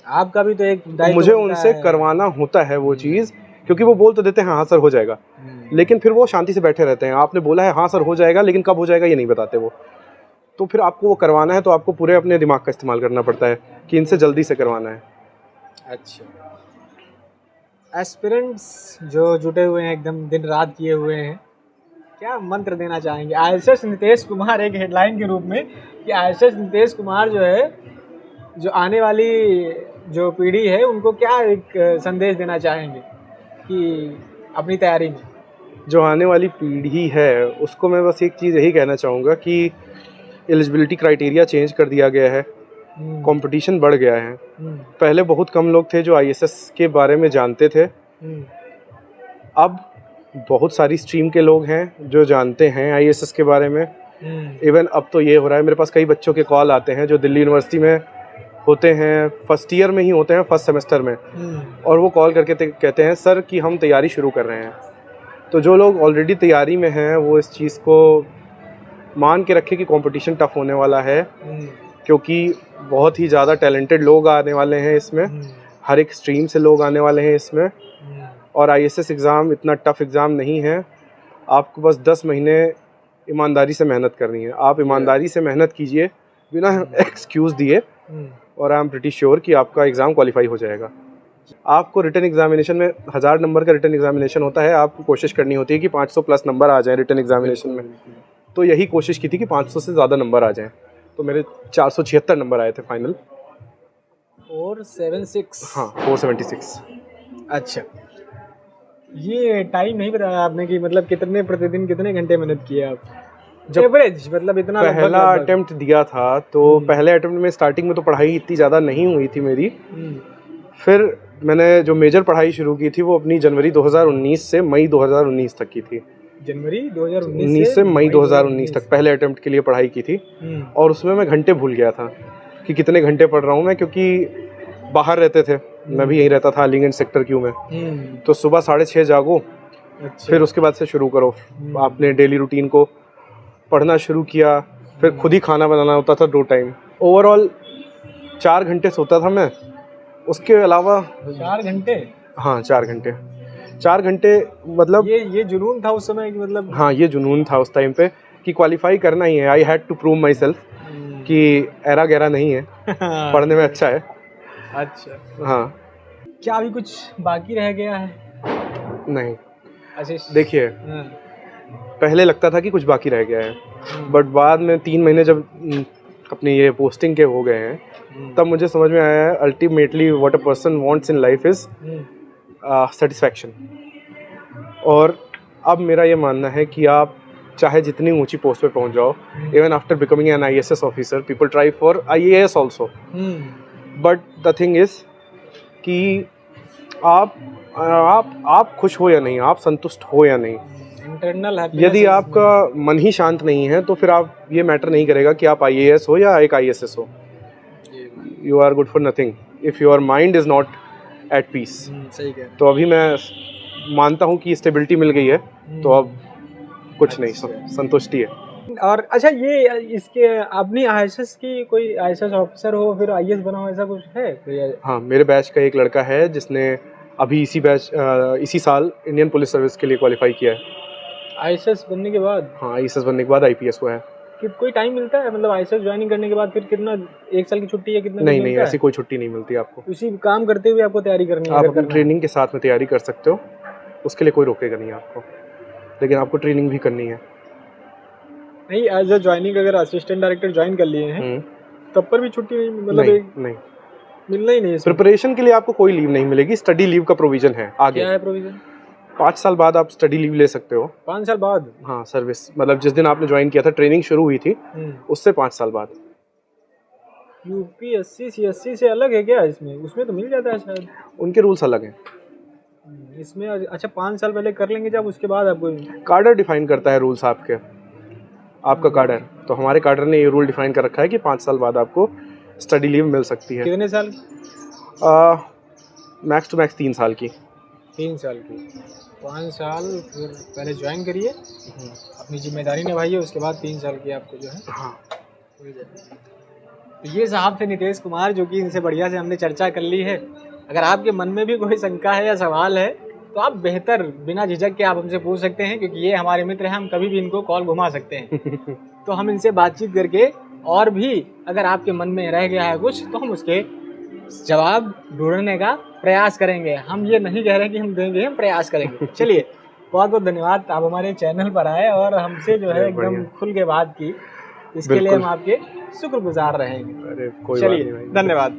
आपका भी तो एक मुझे उनसे करवाना होता है वो चीज़, क्योंकि वो बोल तो देते हैं हाँ सर हो जाएगा, लेकिन फिर वो शांति से बैठे रहते हैं। आपने बोला है हाँ सर हो जाएगा, लेकिन कब हो जाएगा ये नहीं बताते वो, तो फिर आपको वो करवाना है तो आपको पूरे अपने दिमाग का इस्तेमाल करना पड़ता है कि इनसे जल्दी से करवाना है। अच्छा, एस्पिरेंट्स जो जुटे हुए हैं, एकदम दिन रात किए हुए हैं, क्या मंत्र देना चाहेंगे आईएएस नितेश कुमार, एक हेडलाइन के रूप में, कि आईएएस नितेश कुमार जो है, जो आने वाली जो पीढ़ी है उनको क्या एक संदेश देना चाहेंगे कि अपनी तैयारी में? जो आने वाली पीढ़ी है उसको मैं बस एक चीज़ यही कहना चाहूँगा कि एलिजिबिलिटी क्राइटेरिया चेंज कर दिया गया है, कंपटीशन बढ़ गया है। पहले बहुत कम लोग थे जो आईएएस के बारे में जानते थे, अब बहुत सारी स्ट्रीम के लोग हैं जो जानते हैं आईएएस के बारे में। इवन अब तो ये हो रहा है, मेरे पास कई बच्चों के कॉल आते हैं जो दिल्ली यूनिवर्सिटी में होते हैं, फर्स्ट ईयर में ही होते हैं, फर्स्ट सेमेस्टर में, और वो कॉल करके कहते हैं सर कि हम तैयारी शुरू कर रहे हैं। तो जो लोग ऑलरेडी तैयारी में हैं वो इस चीज़ को मान के रखें कि कंपटीशन टफ होने वाला है, क्योंकि बहुत ही ज़्यादा टैलेंटेड लोग आने वाले हैं इसमें, हर एक स्ट्रीम से लोग आने वाले हैं इसमें, और आईएएस एग्ज़ाम इतना टफ एग्ज़ाम नहीं है। आपको बस 10 महीने ईमानदारी से मेहनत करनी है, आप ईमानदारी से मेहनत कीजिए बिना एक्सक्यूज़ दिए, और आई एम प्रिटी श्योर कि आपका एग्ज़ाम क्वालिफाई हो जाएगा। आपको रिटन एग्जामिनेशन में 1000 नंबर का रिटन एग्जामिनेशन होता है, आपको कोशिश करनी होती है कि 500 प्लस नंबर आ जाएं रिटन एग्जामिनेशन में। तो यही कोशिश की थी कि 500 से ज़्यादा नंबर आ जाएं, तो मेरे 476 नंबर आए थे फाइनल। 476? हाँ, 476। अच्छा, ये टाइम नहीं बताया आपने कि मतलब कितने प्रतिदिन कितने घंटे मेहनत किए आप? जब एवरेज मतलब इतना पहला अटेम्प्ट दिया था तो पहले अटेम्प्ट में स्टार्टिंग में तो पढ़ाई इतनी ज़्यादा नहीं हुई थी मेरी, फिर मैंने जो मेजर पढ़ाई शुरू की थी वो अपनी जनवरी 2019 से मई 2019 तक की थी। जनवरी 2019 से मई 2019 तक पहले अटेम्प्ट के लिए पढ़ाई की थी, और उसमें मैं घंटे भूल गया था कि कितने घंटे पढ़ रहा हूँ मैं, क्योंकि बाहर रहते थे, मैं भी यहीं रहता था अलीगंज सेक्टर क्यू में, तो सुबह 6:30 जागो, फिर उसके बाद से शुरू करो आपने डेली रूटीन को, पढ़ना शुरू किया, फिर खुद ही खाना बनाना होता था 2 टाइम। ओवरऑल 4 घंटे सोता था मैं, उसके अलावा 4 घंटे? हाँ 4 घंटे, 4 घंटे मतलब ये जुनून था उस समय कि मतलब? हाँ, ये जुनून था उस टाइम पे कि क्वालिफाई करना ही है। I had to prove myself कि एरा गहरा नहीं है, पढ़ने में अच्छा है। अच्छा, हाँ। क्या अभी कुछ बाकी रह गया है? नहीं, अच्छा देखिए हाँ, पहले लगता था कि कुछ बाकी रह गया है, हम्म, बट बाद में 3 महीने जब अपनी ये पोस्टिंग के हो गए हैं, तब मुझे समझ में आया है ultimately what a person wants in life is satisfaction. और अब मेरा ये मानना है कि आप चाहे जितनी ऊंची पोस्ट पे पहुंच जाओ, even after becoming an IAS officer, people try for IAS also, but the thing is कि आप खुश हो या नहीं, आप संतुष्ट हो या नहीं। इंटरनल यदि आपका मन ही शांत नहीं है तो फिर आप ये मैटर नहीं करेगा कि आप IAS हो या एक ISS हो। You are good for nothing if your mind is not at peace. सही कह रहे तो अभी मैं मानता हूँ कि स्टेबिलिटी मिल गई है, तो अब कुछ नहीं, संतुष्टि है। और अच्छा ये इसके अपनी IAS की कोई IAS ऑफिसर हो फिर IAS बना हो, ऐसा कुछ है कोई? हाँ, मेरे बैच का एक लड़का है जिसने अभी इसी साल इंडियन पुलिस सर्विस के लिए क्वालिफाई किया है। IAS बनने के बाद? हाँ, IAS बनने के बाद IPS हुआ है। कि कोई टाइम मिलता है मतलब IAS ज्वाइनिंग करने के बाद फिर कितना, 1 साल की छुट्टी या कितना नहीं दिन नहीं, मिलता ऐसी कोई छुट्टी नहीं मिलती आपको। है? उसी काम करते हुए आपको तैयारी करनी है? आप अगर अपनी करना है। ट्रेनिंग के साथ में तैयारी कर सकते हो, उसके लिए कोई रोकेगा नहीं आपको, लेकिन आपको ट्रेनिंग भी करनी है। नहीं, एज अ ज्वाइनिंग अगर असिस्टेंट डायरेक्टर ज्वाइन कर लिए हैं तब पर भी छुट्टी नहीं, मतलब नहीं, एक नहीं, मिलना ही नहीं है इसमें? प्रिपरेशन के लिए आपको कोई लीव नहीं मिलेगी, स्टडी लीव का प्रोविजन है आगे। क्या है प्रोविजन? 5 साल बाद आप स्टडी लीव ले सकते हो। 5 साल बाद? हाँ, सर्विस मतलब जिस दिन आपने ज्वाइन किया था, ट्रेनिंग शुरू हुई थी, उससे 5 साल बाद। UPSC CSC से अलग है क्या इसमें? उसमें तो मिल जाता है शायद। उनके रूल्स अलग हैं। इसमें अच्छा 5 साल पहले कर लेंगे जब, उसके बाद आपको? कार्डर डिफाइन करता है रूल्स आपका कार्डर। तो हमारे कार्डर ने ये रूल डिफाइन कर रखा है कि 5 साल बाद आपको स्टडी लीव मिल सकती है। कितने साल? मैक्स टू मैक्स 3 साल की। 3 साल की। 5 साल फिर पहले ज्वाइन करिए, अपनी जिम्मेदारी निभाइए, उसके बाद 3 साल की आपको जो है हाँ। हो जाए। तो ये साहब थे नितेश कुमार, जो कि इनसे बढ़िया से हमने चर्चा कर ली है। अगर आपके मन में भी कोई शंका है या सवाल है तो आप बेहतर बिना झिझक के आप हमसे पूछ सकते हैं, क्योंकि ये हमारे मित्र हैं, हम कभी भी इनको कॉल घुमा सकते हैं। तो हम इनसे बातचीत करके और भी अगर आपके मन में रह गया है कुछ तो हम उसके जवाब ढूंढने का प्रयास करेंगे। हम ये नहीं कह रहे कि हम देंगे, हम प्रयास करेंगे। चलिए, बहुत बहुत धन्यवाद, आप हमारे चैनल पर आए और हमसे जो है एकदम खुल के बात की, इसके लिए हम आपके शुक्रगुजार रहेंगे। अरे कोई बात नहीं भाई, धन्यवाद।